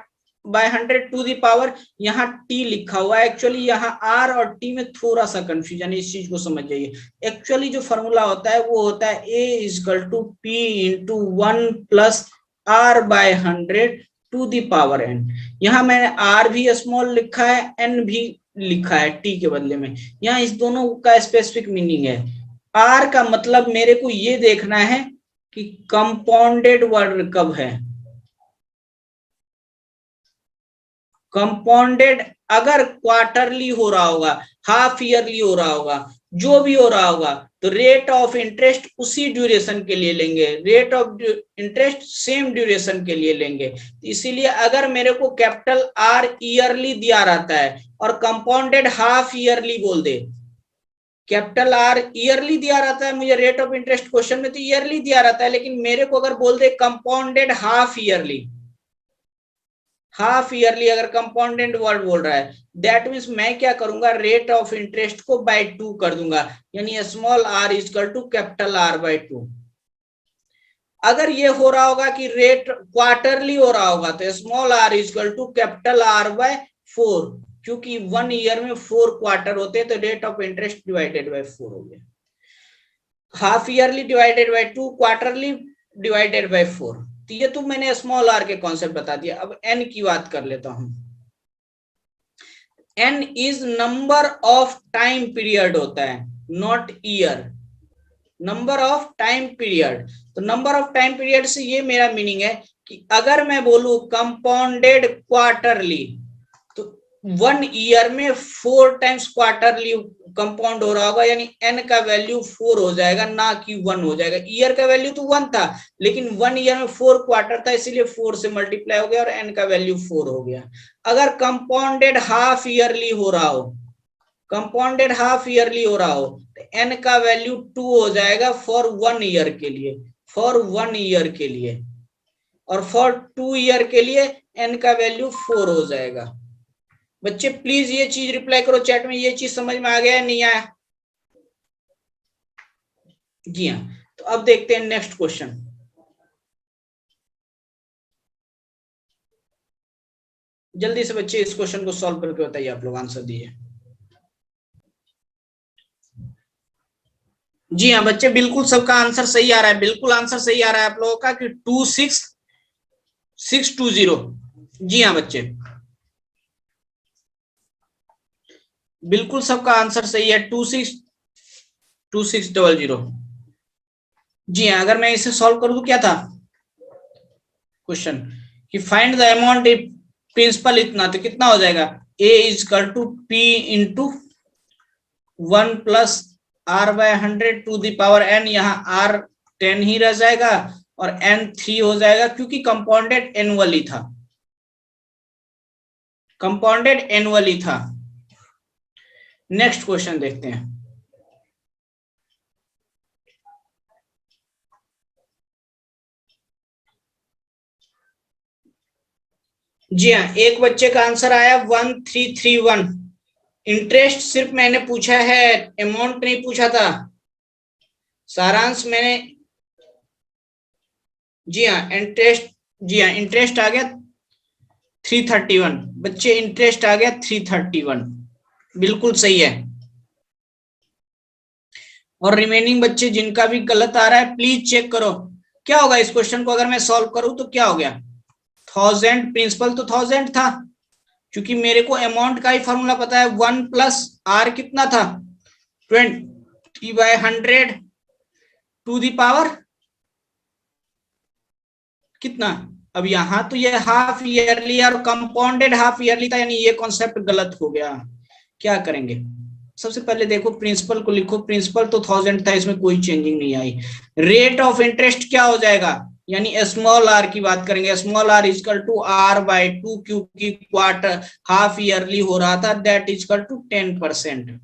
by 100 to the power, यहाँ टी लिखा हुआ है, एक्चुअली यहाँ आर और टी में थोड़ा सा कंफ्यूजन है, इस चीज को समझ जाइए। एक्चुअली जो फॉर्मूला होता है वो होता है A is equal to P into 1 plus R by 100 to the power N. यहाँ मैंने आर भी स्मॉल लिखा है, एन भी लिखा है टी के बदले में। यहाँ इस दोनों का स्पेसिफिक मीनिंग है। आर का मतलब मेरे को ये देखना है कि कंपाउंडेड वर्ड कब है। कंपाउंडेड अगर क्वार्टरली हो रहा होगा, हाफ ईयरली हो रहा होगा, जो भी हो रहा होगा, तो रेट ऑफ इंटरेस्ट उसी ड्यूरेशन के लिए लेंगे, rate of interest same duration के लिए लेंगे। इसीलिए अगर मेरे को कैपिटल आर ईयरली दिया रहता है और कंपाउंडेड हाफ ईयरली बोल दे, कैपिटल आर ईयरली दिया रहता है मुझे रेट ऑफ इंटरेस्ट क्वेश्चन में, तो ईयरली दिया रहता है, लेकिन मेरे को अगर बोल दे compounded half yearly, half yearly अगर कंपाउंडेड वर्ड बोल रहा है, दैट मीन्स मैं क्या करूंगा, रेट ऑफ इंटरेस्ट को बाय 2 कर दूंगा, यानी small R is equal to capital R by 2। अगर ये हो रहा होगा कि रेट क्वार्टरली हो रहा होगा तो small R is equal to capital R by 4, क्योंकि 1 ईयर में 4 क्वार्टर होते हैं, तो rate of interest divided by 4 हो गया। Half yearly divided by 2, quarterly divided by 4। तो ये तो मैंने स्मॉल आर के कॉन्सेप्ट बता दिया। अब एन की बात कर लेता हूं। N is number of time period होता है, not year, number of time period. तो नंबर ऑफ टाइम पीरियड से ये मेरा मीनिंग है कि अगर मैं बोलूं कंपाउंडेड क्वार्टरली, तो 1 ईयर में 4 टाइम्स क्वार्टरली कंपाउंड हो रहा होगा, यानी एन का वैल्यू 4 हो जाएगा, ना कि 1 हो जाएगा। ईयर का वैल्यू तो 1 था, लेकिन 1 ईयर में 4 क्वार्टर था, इसीलिए 4 से मल्टीप्लाई हो गया और एन का वैल्यू 4 हो गया। अगर कंपाउंडेड हाफ ईयरली हो रहा हो, कंपाउंडेड हाफ ईयरली हो रहा हो, तो एन का वैल्यू 2 हो जाएगा फॉर 1 ईयर के लिए, फॉर 1 ईयर के लिए, और फॉर 2 ईयर के लिए एन का वैल्यू 4 हो जाएगा। बच्चे प्लीज ये चीज रिप्लाई करो चैट में, ये चीज समझ में आ गया या नहीं आया? जी हाँ, तो अब देखते हैं नेक्स्ट क्वेश्चन। जल्दी से बच्चे इस क्वेश्चन को सॉल्व करके बताइए, आप लोग आंसर दिए। जी हाँ बच्चे, बिल्कुल सबका आंसर सही आ रहा है, बिल्कुल आंसर सही आ रहा है आप लोगों का कि 26620। जी हाँ बच्चे, बिल्कुल सबका आंसर सही है, 262600। जी हाँ, अगर मैं इसे सॉल्व करूं तो क्या था क्वेश्चन कि find the amount if principal इतना, तो कितना हो जाएगा, A is equal to P into 1 plus R by 100 to the power N, यहाँ आर 10 ही रह जाएगा और एन 3 हो जाएगा, क्योंकि कंपाउंडेड एनुअली था, कंपाउंडेड एनुअली था। नेक्स्ट क्वेश्चन देखते हैं। जी हाँ, एक बच्चे का आंसर आया 1331। इंटरेस्ट सिर्फ मैंने पूछा है, अमाउंट नहीं पूछा था। सारांश मैंने, जी हाँ इंटरेस्ट, जी हाँ इंटरेस्ट आ गया 331। बच्चे इंटरेस्ट आ गया 331, बिल्कुल सही है। और रिमेनिंग बच्चे जिनका भी गलत आ रहा है प्लीज चेक करो। क्या होगा इस क्वेश्चन को अगर मैं सॉल्व करूं तो क्या हो गया, 1000 प्रिंसिपल तो 1000 था, क्योंकि मेरे को अमाउंट का ही फॉर्मूला पता है, 1 प्लस आर कितना था 20/100 टू दी पावर कितना। अब यहां तो ये हाफ ईयरली और कंपाउंडेड हाफ ईयरली था, यानी ये कॉन्सेप्ट गलत हो गया। क्या करेंगे, सबसे पहले देखो प्रिंसिपल को लिखो, प्रिंसिपल तो 1000 था, इसमें कोई चेंजिंग नहीं आई। रेट ऑफ इंटरेस्ट क्या हो जाएगा, यानी स्मॉल आर की बात करेंगे, small R is equal to R by 2, क्योंकि क्वार्टर हाफ ईयरली हो रहा था, that is equal to 10%।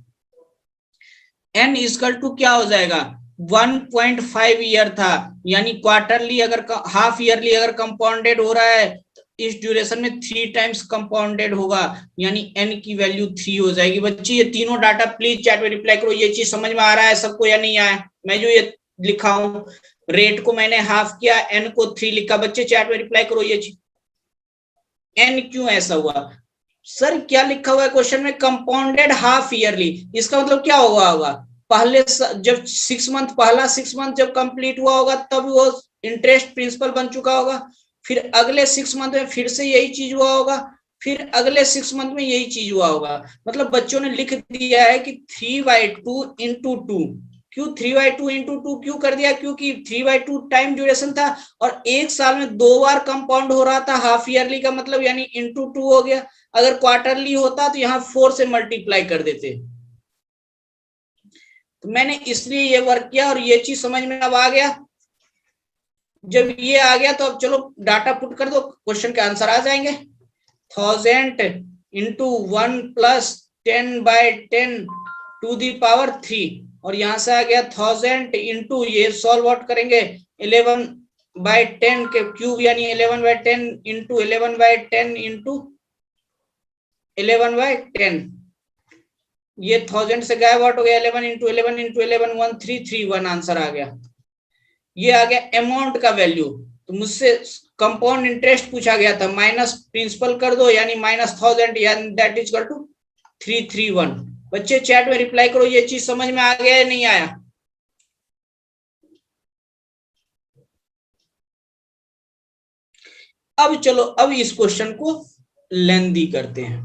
N is equal to क्या हो जाएगा, 1.5 ईयर था, यानी क्वार्टरली अगर हाफ ईयरली अगर कंपाउंडेड हो रहा है तो इस ड्यूरेशन में 3 टाइम्स कंपाउंडेड होगा, यानी एन की वैल्यू 3 हो जाएगी। बच्चे ये तीनों डाटा प्लीज चैट में रिप्लाई करो, ये चीज समझ में आ रहा है सबको या नहीं आया? मैं जो ये लिखा हूं, रेट को मैंने हाफ किया, एन को 3 लिखा, बच्चे चैट में रिप्लाई करो ये चीज। एन क्यों ऐसा हुआ? सर क्या लिखा हुआ है क्वेश्चन में? Compounded half yearly. इसका मतलब क्या होगा? पहले जब 6 मंथ, पहला 6 मंथ जब कंप्लीट हुआ होगा तब वो इंटरेस्ट प्रिंसिपल बन चुका होगा, फिर अगले 6 मंथ में फिर से यही चीज हुआ होगा, फिर अगले 6 मंथ में यही चीज हुआ होगा। मतलब बच्चों ने लिख दिया है कि 3/2 × 2। क्यों 3/2 × 2 क्यों कर दिया? क्योंकि 3/2 टाइम ड्यूरेशन था और एक साल में 2 बार कंपाउंड हो रहा था। हाफ ईयरली का मतलब यानी ×2 हो गया। अगर क्वार्टरली होता तो यहाँ 4 से मल्टीप्लाई कर देते। तो मैंने इसलिए ये वर्क किया और ये चीज समझ में अब आ गया। जब ये आ गया तो अब चलो डाटा पुट कर दो, क्वेश्चन के आंसर आ जाएंगे। 1000 × 1 + 10/10⁻³ और यहां से आ गया 1000 इंटू, ये सॉल्व आउट करेंगे 11/10 के क्यूब यानी 11/10 इंटू 11/10 इंटू 11/10। ये 1000 से गायब आउट हो गया, 11 इंटू 11 इंटू 11 1331 आंसर आ गया। ये आ गया अमाउंट का वैल्यू। तो मुझसे कंपाउंड इंटरेस्ट पूछा गया था, माइनस प्रिंसिपल कर दो यानी -1000 यानी दैट इज इक्वल टू 331। बच्चे चैट में रिप्लाई करो, ये चीज समझ में आ गया या नहीं आया? अब चलो अब इस क्वेश्चन को लेंदी करते हैं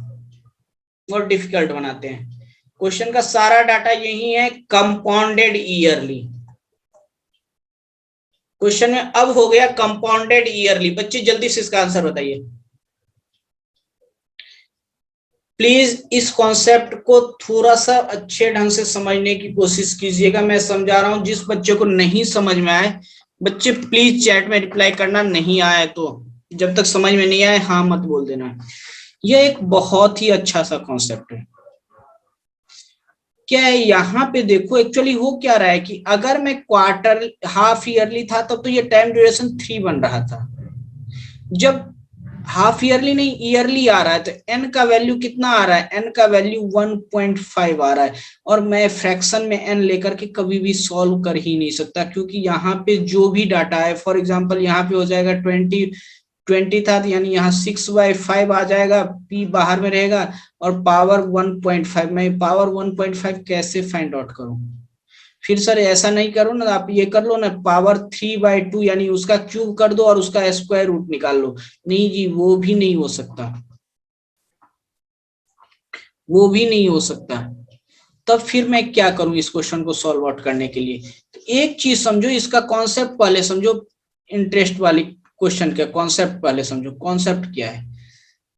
और डिफिकल्ट बनाते हैं। क्वेश्चन का सारा डाटा यही है, कंपाउंडेड ईयरली। क्वेश्चन में अब हो गया कंपाउंडेड ईयरली। बच्चे जल्दी से इसका आंसर बताइए प्लीज। इस कॉन्सेप्ट को थोड़ा सा अच्छे ढंग से समझने की कोशिश कीजिएगा। मैं समझा रहा हूं, जिस बच्चे को नहीं समझ में आए बच्चे प्लीज चैट में रिप्लाई करना, नहीं आए तो जब तक समझ में नहीं आए हाँ मत बोल देना। यह एक बहुत ही अच्छा सा कॉन्सेप्ट है। क्या है यहाँ पे देखो, एक्चुअली हो क्या रहा है कि अगर मैं क्वार्टर हाफ ईयरली था तब तो ये टाइम ड्यूरेशन 3 बन रहा था। जब हाफ ईयरली नहीं ईयरली आ रहा है तो एन का वैल्यू कितना आ रहा है? एन का वैल्यू 1.5 आ रहा है। और मैं फ्रैक्शन में एन लेकर के कभी भी सॉल्व कर ही नहीं सकता, क्योंकि यहाँ पे जो भी डाटा है, फॉर एग्जांपल यहाँ पे हो जाएगा 20 था तो यानी यहाँ 6/5 आ जाएगा, पी बाहर में रहेगा और पावर 1.5। मैं पावर 1.5 कैसे फाइंड आउट करूं? फिर सर ऐसा नहीं करो ना, आप ये कर लो ना, पावर 3/2 यानी उसका क्यूब कर दो और उसका स्क्वायर रूट निकाल लो। नहीं जी, वो भी नहीं हो सकता, वो भी नहीं हो सकता। तब फिर मैं क्या करूं इस क्वेश्चन को सॉल्व आउट करने के लिए? तो एक चीज समझो, इसका कॉन्सेप्ट पहले समझो। इंटरेस्ट वाली क्वेश्चन का कॉन्सेप्ट पहले समझो। कॉन्सेप्ट क्या है?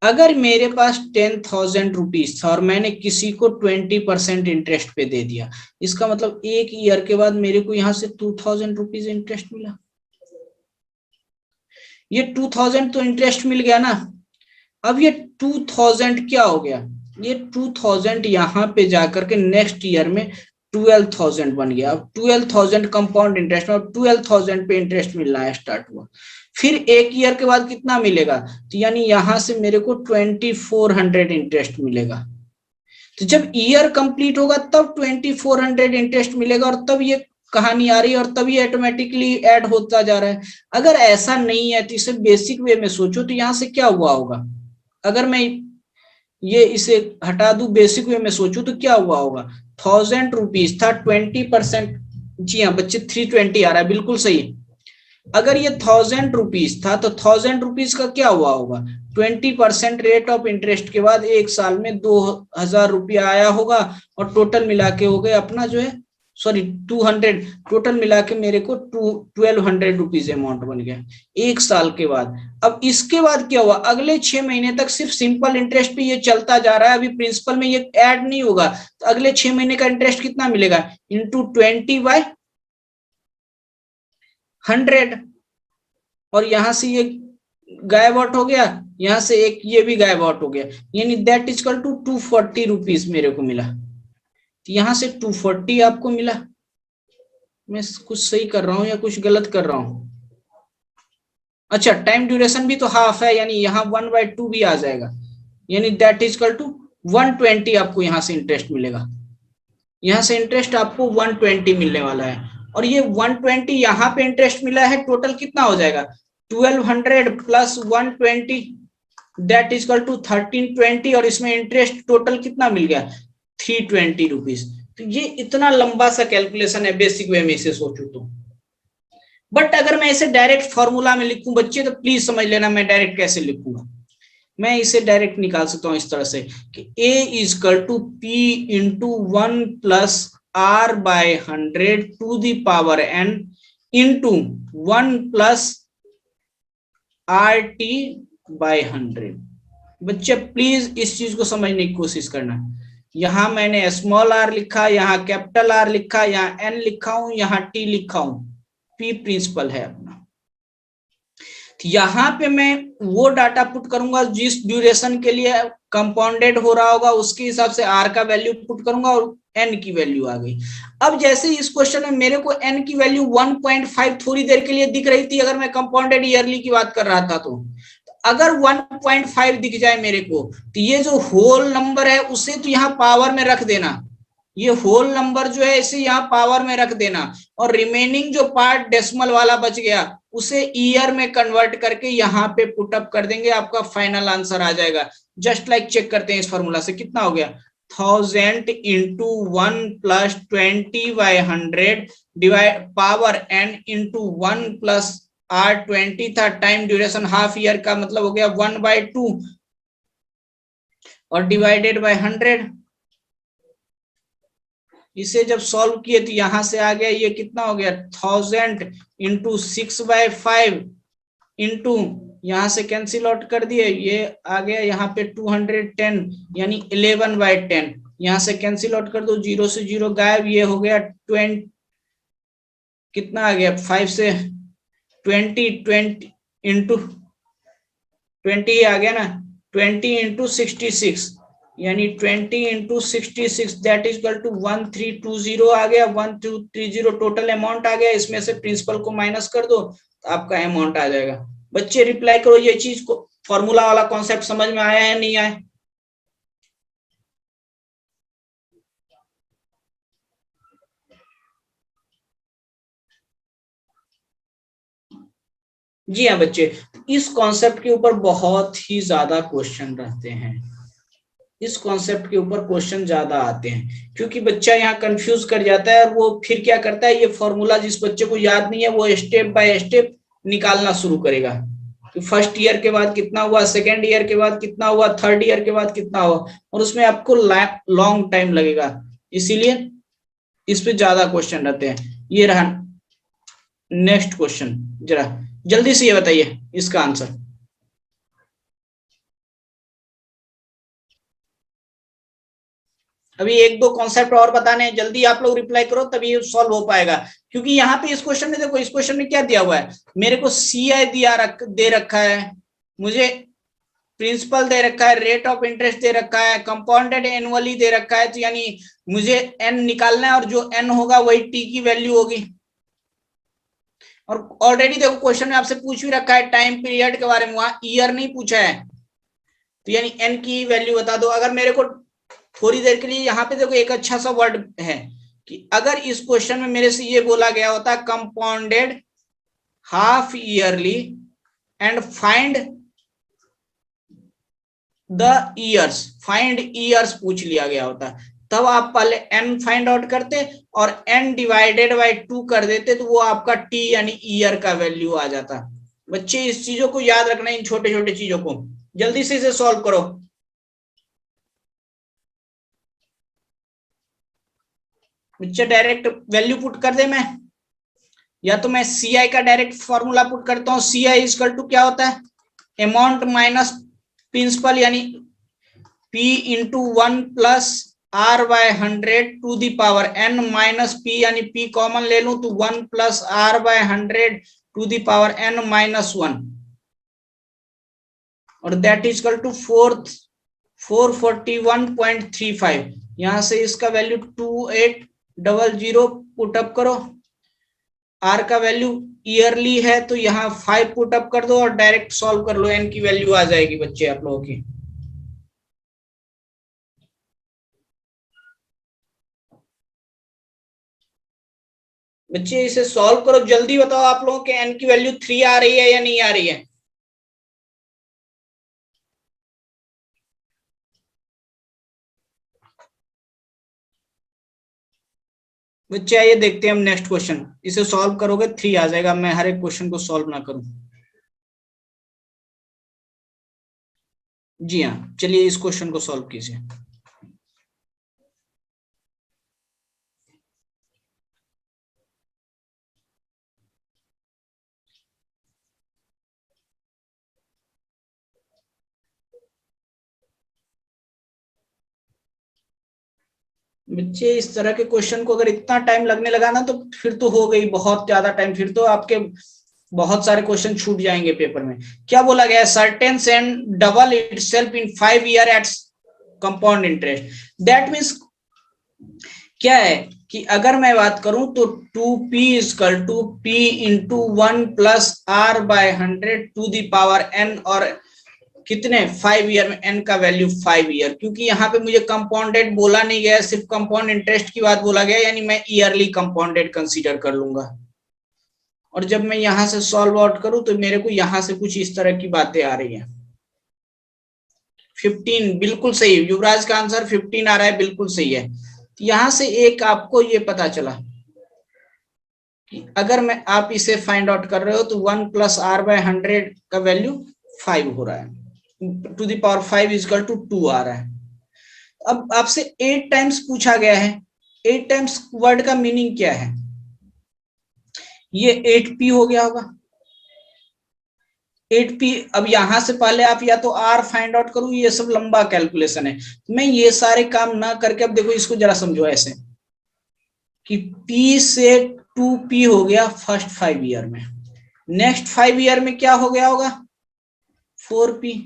अगर मेरे पास 10,000 रुपीज था और मैंने किसी को 20% इंटरेस्ट पे दे दिया, इसका मतलब एक ईयर के बाद मेरे को यहाँ से 2,000 रुपीज इंटरेस्ट मिला। ये 2,000 तो इंटरेस्ट मिल गया ना। अब ये 2,000 क्या हो गया? ये 2,000 यहाँ पे जाकर के नेक्स्ट ईयर में 12,000 बन गया। अब 12,000 कंपाउंड इंटरेस्ट में 12,000 पे इंटरेस्ट मिलना स्टार्ट हुआ। फिर एक ईयर के बाद कितना मिलेगा? तो यानी यहां से मेरे को 2,400 इंटरेस्ट मिलेगा। तो जब ईयर कंप्लीट होगा तब 2,400 इंटरेस्ट मिलेगा और तब ये कहानी आ रही है और तब ये ऑटोमेटिकली ऐड होता जा रहा है। अगर ऐसा नहीं है तो इसे बेसिक वे में सोचो तो यहां से क्या हुआ होगा? अगर मैं ये इसे हटा दूं, बेसिक वे में सोचूं तो क्या हुआ होगा? 1,000 रुपीज था, 20%। जी हाँ बच्चे 320 आ रहा है, बिल्कुल सही। अगर ये 1,000 रुपीज था तो 1,000 रुपीज का क्या हुआ होगा? 20% रेट ऑफ इंटरेस्ट के बाद एक साल में 2,000 रुपया आया होगा और टोटल मिला के हो गए अपना जो है, सॉरी 200, टोटल मिला के मेरे को 1,200 रुपीज अमाउंट बन गया एक साल के बाद। अब इसके बाद क्या हुआ? अगले 6 महीने तक सिर्फ सिंपल इंटरेस्ट पे ये चलता जा रहा है, अभी प्रिंसिपल में ये ऐड नहीं होगा। तो अगले 6 महीने का इंटरेस्ट कितना मिलेगा? इंटू 20/100। और यहां से ये गायब आउट हो गया, यहां से एक ये भी गायब आउट हो गया, यानी that is equal to 240 rupees मेरे को मिला। तो यहां से 240 आपको मिला। मैं कुछ सही कर रहा हूं या कुछ गलत कर रहा हूं? अच्छा, टाइम ड्यूरेशन भी तो हाफ है, यानी यहाँ 1/2 भी आ जाएगा, यानी दैट इज इक्वल टू 120 आपको यहाँ से इंटरेस्ट मिलेगा। यहाँ से इंटरेस्ट आपको 120 मिलने वाला है। और ये 120 यहाँ पे इंटरेस्ट मिला है, टोटल कितना हो जाएगा? 1,200 plus 120 that is equal to 1320 और इसमें इंटरेस्ट टोटल कितना मिल गया 320 रुपीज। तो ये इतना लंबा सा कैलकुलेशन है बेसिक वे में इसे सोचो तो। बट अगर मैं इसे डायरेक्ट फॉर्मूला में लिखूं बच्चे तो प्लीज समझ लेना मैं डायरेक्ट कैसे लिखूंगा। मैं इसे डायरेक्ट निकाल सकता हूं इस तरह से कि A is equal to P into 1 plus R by 100 to the power n into 1 plus RT by 100। बच्चे प्लीज इस चीज को समझने की कोशिश करना। यहां मैंने स्मॉल r लिखा, यहाँ कैपिटल R लिखा, यहाँ n लिखा हूं, यहाँ T लिखा हूं। P प्रिंसिपल है अपना। यहां पे मैं वो डाटा पुट करूंगा जिस ड्यूरेशन के लिए कंपाउंडेड हो रहा होगा उसके हिसाब से R का वैल्यू पुट करूंगा और n की वैल्यू आ गई। अब जैसे इस क्वेश्चन में मेरे को n की वैल्यू 1.5 थोड़ी देर के लिए दिख रही थी अगर मैं कंपाउंडेड ईयरली की बात कर रहा था तो अगर 1.5 दिख जाए मेरे को तो ये जो होल नंबर है उसे तो यहाँ पावर में रख देना। ये होल नंबर जो है इसे यहाँ पावर में रख देना और रिमेनिंग जो पार्ट डेसिमल वाला बच गया उसे ईयर में कन्वर्ट करके यहाँ पे पुट अप कर देंगे आपका फाइनल आंसर आ जाएगा। जस्ट लाइक चेक करते हैं इस फॉर्मूला से कितना हो गया 1000 into 1 plus 20 by 100 divide power n into 1 plus R20 था टाइम ड्यूरेशन हाफ ईयर का मतलब हो गया 1/2 और डिवाइडेड बाय 100। इसे जब सॉल्व किए तो यहां से आ गया ये कितना हो गया 1000 इंटू 6/5 इंटू यहां से कैंसिल आउट कर दिए ये आ गया यहाँ पे 210 यानी 11/10 यहां से कैंसिल आउट कर दो 0 से 0 गायब ये हो गया 20 कितना आ गया 5 से 20 इंटू 20 आ गया ना 20 इंटू 66 यानी 20 into 66 that is equal to 1320 आ गया 1230 टोटल अमाउंट आ गया। इसमें से प्रिंसिपल को माइनस कर दो तो आपका अमाउंट आ जाएगा। बच्चे रिप्लाई करो ये चीज को फॉर्मूला वाला कॉन्सेप्ट समझ में आया है नहीं आया। जी हाँ बच्चे इस कॉन्सेप्ट के ऊपर बहुत ही ज्यादा क्वेश्चन रहते हैं। इस कॉन्सेप्ट के ऊपर क्वेश्चन ज्यादा आते हैं क्योंकि बच्चा यहाँ कंफ्यूज कर जाता है और वो फिर क्या करता है ये फॉर्मूला जिस बच्चे को याद नहीं है वो स्टेप बाय स्टेप निकालना शुरू करेगा कि फर्स्ट ईयर के बाद कितना हुआ सेकेंड ईयर के बाद कितना हुआ थर्ड ईयर के बाद कितना हुआ और उसमें आपको लॉन्ग टाइम लगेगा। इसीलिए इस पे ज्यादा क्वेश्चन रहते हैं। ये रहा नेक्स्ट क्वेश्चन जरा जल्दी से ये बताइए इसका आंसर। अभी एक दो कॉन्सेप्ट और बताने हैं जल्दी आप लोग रिप्लाई करो तभी सॉल्व हो पाएगा क्योंकि यहाँ पे इस क्वेश्चन में देखो इस क्वेश्चन में क्या दिया हुआ है मेरे को CI दे रखा है मुझे प्रिंसिपल दे रखा है रेट ऑफ इंटरेस्ट दे रखा है कंपाउंडेड एनुअली दे रखा है तो यानी मुझे n निकालना है और जो n होगा वही t की वैल्यू होगी। और ऑलरेडी देखो क्वेश्चन में आपसे पूछ भी रखा है टाइम पीरियड के बारे में वहां ईयर नहीं पूछा है तो यानी n की वैल्यू बता दो। अगर मेरे को थोड़ी देर के लिए यहाँ पे देखो एक अच्छा सा वर्ड है कि अगर इस क्वेश्चन में मेरे से ये बोला गया होता compounded half yearly and find the years find years पूछ लिया गया होता तब आप पहले n फाइंड आउट करते और n डिवाइडेड बाय 2 कर देते तो वो आपका t यानी ईयर का वैल्यू आ जाता। बच्चे इस चीजों को याद रखना इन छोटे छोटे चीजों को जल्दी से इसे सॉल्व करो। बच्चे डायरेक्ट वैल्यू पुट कर दे मैं या तो मैं CI का डायरेक्ट फॉर्मूला पुट करता हूँ। CI इक्वल टू क्या होता है अमाउंट माइनस प्रिंसिपल यानी P into 1 plus R by 100 to the power n minus P यानी P कॉमन ले लूं तो 1 plus R by 100 to the power n minus 1 और दैट इज इक्वल टू 441.35। यहां से इसका वैल्यू 2800 पुट अप करो। R का वैल्यू ईयरली है तो यहाँ 5 पुट अप कर दो और डायरेक्ट सॉल्व कर लो n की वैल्यू आ जाएगी बच्चे आप लोगों की। बच्चे इसे सॉल्व करो जल्दी बताओ आप लोगों के n की वैल्यू 3 आ रही है या नहीं आ रही है। बच्चे आइए देखते हैं हम नेक्स्ट क्वेश्चन। इसे सॉल्व करोगे 3 आ जाएगा, मैं हर एक क्वेश्चन को सॉल्व ना करूं। जी हाँ, चलिए इस क्वेश्चन को सॉल्व कीजिए। बच्चे इस तरह के क्वेश्चन को अगर इतना टाइम लगने लगा ना तो फिर तो हो गई बहुत ज्यादा टाइम, फिर तो आपके बहुत सारे क्वेश्चन छूट जाएंगे पेपर में। क्या बोला गया है? Certain and double itself in 5 year at compound interest. That means क्या है कि अगर मैं बात करूं तो 2p is equal to p into 1+r/100 to the power n, और कितने 5 ईयर में n का वैल्यू 5 ईयर, क्योंकि यहाँ पे मुझे कंपाउंडेड बोला नहीं गया, सिर्फ कंपाउंड इंटरेस्ट की बात बोला गया, यानी मैं ईयरली कंपाउंडेड कंसीडर कर लूंगा। और जब मैं यहां से सॉल्व आउट करूं तो मेरे को यहां से कुछ इस तरह की बातें आ रही हैं। 15 बिल्कुल सही, युवराज का आंसर 15 आ रहा है, बिल्कुल सही है। यहां से एक आपको ये पता चला कि अगर मैं आप इसे फाइंड आउट कर रहे हो तो 1+r/100 का वैल्यू 5 हो रहा है, to the power 5 is equal to 2 आ रहा है। अब आपसे 8 टाइम्स पूछा गया है, 8 टाइम्स वर्ड का मीनिंग क्या है? ये 8p हो गया होगा, 8p। अब यहां से पहले आप या तो r फाइंड आउट करो, ये सब लंबा कैलकुलेशन है, मैं ये सारे काम ना करके, अब देखो इसको जरा समझो ऐसे कि p से 2p हो गया फर्स्ट 5 ईयर में, नेक्स्ट 5 ईयर में क्या हो गया होगा? 4p,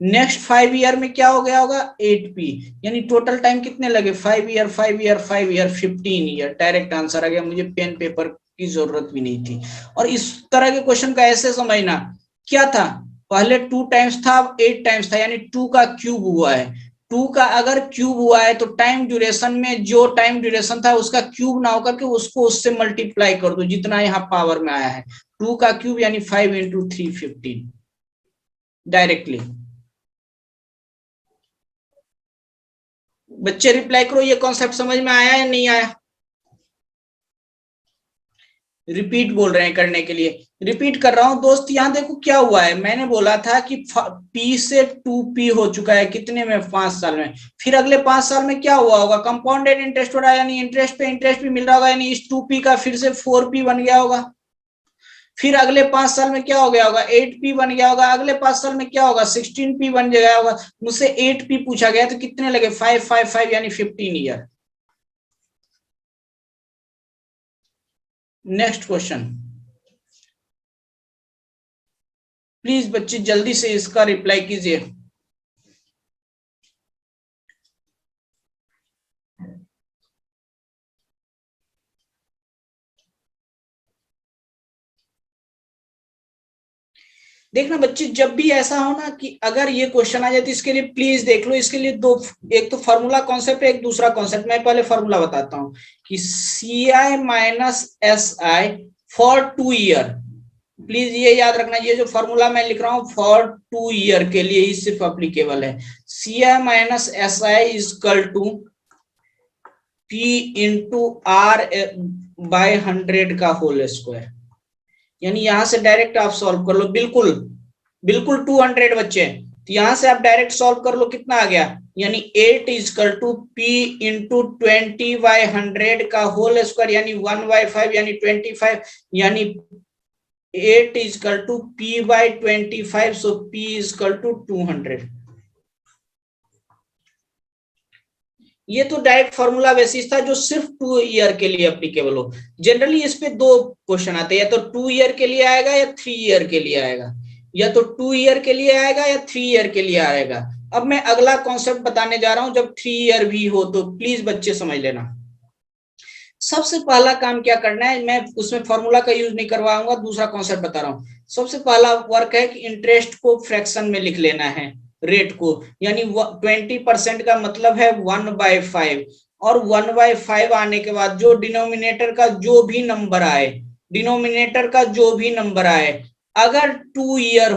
नेक्स्ट 5 ईयर में क्या हो गया होगा? 8p। यानी टोटल टाइम कितने लगे? 5 year 5 year 5 year 15 year. Direct answer आ गया, मुझे पेन पेपर की जरूरत भी नहीं थी। और इस तरह के क्वेश्चन का ऐसे समझना, क्या था पहले 2 टाइम्स था, अब 8 टाइम्स था, यानी 2 का क्यूब हुआ है। 2 का अगर क्यूब हुआ है तो टाइम ड्यूरेशन में जो टाइम ड्यूरेशन था उसका क्यूब ना होकर के उसको उससे मल्टीप्लाई कर दो जितना यहाँ पावर में आया है। 2 का क्यूब यानी 5 इंटू 3 15 डायरेक्टली। बच्चे रिप्लाई करो, ये कॉन्सेप्ट समझ में आया या नहीं आया? रिपीट बोल रहे हैं करने के लिए, रिपीट कर रहा हूं दोस्त। यहां देखो क्या हुआ है, मैंने बोला था कि p से 2p हो चुका है कितने में? 5 साल में। फिर अगले 5 साल में क्या हुआ होगा? कंपाउंडेड इंटरेस्ट हो रहा है, यानी इंटरेस्ट पे इंटरेस्ट भी मिल रहा होगा, यानी इस 2p का फिर से 4p बन गया होगा। फिर अगले 5 साल में क्या हो गया होगा? 8p बन गया होगा। अगले 5 साल में क्या होगा? 16p बन गया होगा। मुझसे 8p पूछा गया तो कितने लगे? 5 5 5 यानी 15 ईयर। नेक्स्ट क्वेश्चन प्लीज बच्चे जल्दी से इसका रिप्लाई कीजिए। देखना बच्चे, जब भी ऐसा हो ना कि अगर ये क्वेश्चन आ जाए तो इसके लिए प्लीज देख लो, इसके लिए दो, एक तो फॉर्मूला कॉन्सेप्ट है, एक दूसरा कॉन्सेप्ट। मैं पहले फॉर्मूला बताता हूँ कि CI-SI फॉर 2 ईयर। प्लीज ये याद रखना, ये जो फॉर्मूला मैं लिख रहा हूँ फॉर 2 ईयर के लिए ही सिर्फ अप्लीकेबल है। CI-SI is equal to P into R/100 का होल स्क्वायर। यानी यहां से डायरेक्ट आप सॉल्व कर लो, बिल्कुल बिल्कुल 200 बच्चे, तो यहां से आप डायरेक्ट सॉल्व कर लो, कितना आ गया? यानी 8 इजकल टू p इंटू 20/100 का होल स्क्वायर, यानी 1/5 यानी 25, यानी 8 is equal to p/25, so p is equal to 200। ये तो डायरेक्ट फॉर्मूला बेसिस था जो सिर्फ 2 ईयर के लिए एप्लीकेबल हो। जनरली इस पे दो क्वेश्चन आते हैं, या तो 2 ईयर के लिए आएगा या 3 ईयर के लिए आएगा, या तो 2 ईयर के लिए आएगा या 3 ईयर के लिए आएगा। अब मैं अगला कॉन्सेप्ट बताने जा रहा हूं जब 3 ईयर भी हो, तो प्लीज बच्चे समझ लेना। सबसे पहला काम क्या करना है, मैं उसमें फॉर्मूला का यूज नहीं करवाऊंगा, दूसरा कॉन्सेप्ट बता रहा हूं। सबसे पहला वर्क है कि इंटरेस्ट को फ्रैक्शन में लिख लेना है, रेट को, यानी 20% का मतलब है 1/5, और 1/5 आने के बाद जो डिनोमिनेटर का जो भी नंबर आए, डिनोमिनेटर का जो भी नंबर आए अगर 2 ईयर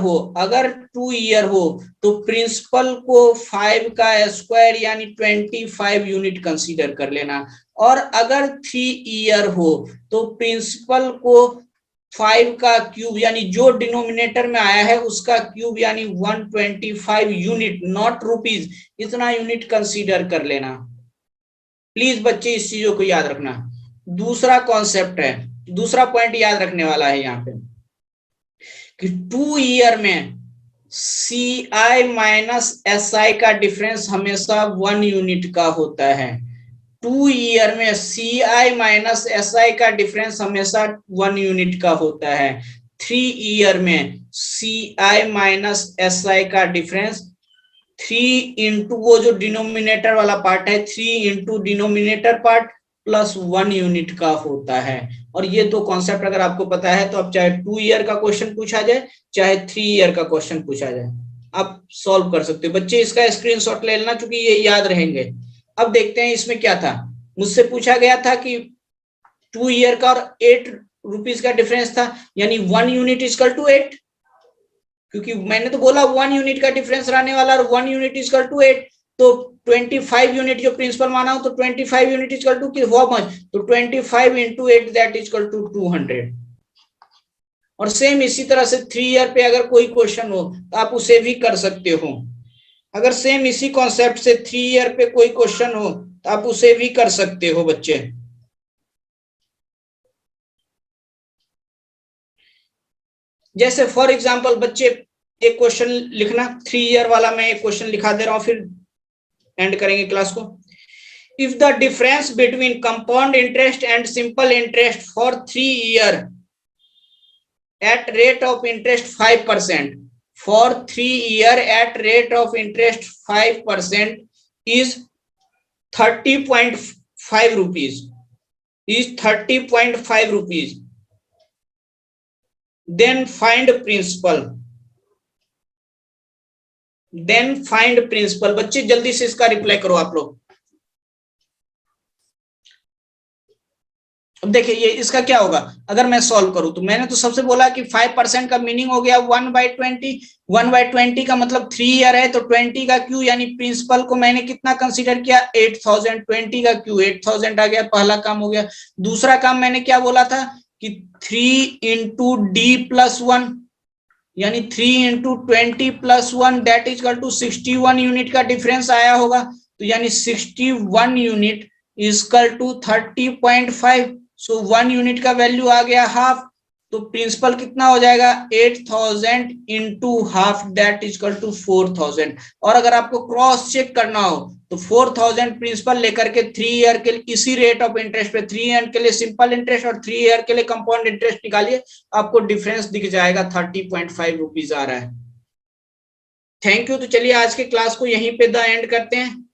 हो तो प्रिंसिपल को 5 का स्क्वायर यानी 25 यूनिट कंसीडर कर लेना, और अगर 3 ईयर हो तो प्रिंसिपल को 5 का क्यूब यानी जो डिनोमिनेटर में आया है उसका क्यूब यानी 125 यूनिट, नॉट रुपीज, इतना यूनिट कंसीडर कर लेना। प्लीज बच्चे इस चीजों को याद रखना। दूसरा कॉन्सेप्ट है, दूसरा पॉइंट याद रखने वाला है यहाँ पे कि 2 ईयर में सी आई माइनस एस आई का डिफरेंस हमेशा 1 यूनिट का होता है। 2 ईयर में सी आई माइनस एस आई का डिफरेंस हमेशा 1 यूनिट का होता है। 3 ईयर में सी आई माइनस एस आई का डिफरेंस 3 इंटू वो जो डिनोमिनेटर वाला पार्ट है 3 into denominator part plus 1 unit का होता है। और ये दो कॉन्सेप्ट अगर आपको पता है तो अब चाहे 2 ईयर का क्वेश्चन पूछा जाए चाहे 3 ईयर का क्वेश्चन पूछा जाए आप सॉल्व कर सकते हो। बच्चे इसका स्क्रीनशॉट ले लेना क्योंकि ये याद रहेंगे। अब देखते हैं इसमें क्या था। मुझसे पूछा गया था कि 2 ईयर का और 8 रुपीज का डिफरेंस था, यानी 1 यूनिट इक्वल टू 8, क्योंकि मैंने तो बोला 1 यूनिट का डिफरेंस रहने वाला और 1 यूनिट इक्वल टू 8, तो 25 यूनिट जो प्रिंसिपल माना हो तो 25 unit equal to how much, तो 25 इंटू 8 दैट इक्वल टू 200। और सेम इसी तरह से 3 ईयर पे अगर कोई क्वेश्चन हो तो आप उसे भी कर सकते हो। अगर सेम इसी कॉन्सेप्ट से 3 ईयर पे कोई क्वेश्चन हो तो आप उसे भी कर सकते हो बच्चे। जैसे फॉर एग्जांपल बच्चे एक क्वेश्चन लिखना, 3 ईयर वाला मैं एक क्वेश्चन लिखा दे रहा हूं फिर एंड करेंगे क्लास को। If the difference between compound interest and simple interest for 3 year at rate of interest 5%, for 3 year at rate of interest 5% is 30.5 rupees, is 30.5 rupees, then find principal, then find principal। बच्चे जल्दी से इसका reply करो आप लोग। अब देखिए ये इसका क्या होगा अगर मैं सॉल्व करूं तो मैंने तो सबसे बोला कि 5% का मीनिंग हो गया 1/20। 1/20 का मतलब 3 ईयर है तो 20 का क्यू यानी प्रिंसिपल को मैंने कितना कंसीडर किया 8000, 20 का क्यू 8000 आ गया, पहला काम हो गया। दूसरा काम मैंने क्या बोला था कि 3 इंटू डी प्लस 1 यानी 3 into 20 plus 1 that is equal to 61 unit का डिफरेंस आया होगा, तो यानी 61 unit is equal to 30.5। So 1 unit का वैल्यू आ गया हाफ, तो प्रिंसिपल कितना हो जाएगा 8000 into half that is equal to 4000। और अगर आपको क्रॉस चेक करना हो तो 4000 प्रिंसिपल लेकर के 3 ईयर के लिए इसी रेट ऑफ इंटरेस्ट पे 3 ईयर के लिए सिंपल इंटरेस्ट और 3 ईयर के लिए कंपाउंड इंटरेस्ट निकालिए, आपको डिफरेंस दिख जाएगा 30.5 रुपीज आ रहा है। Thank you. तो चलिए आज के क्लास को यहीं पे द एंड करते हैं।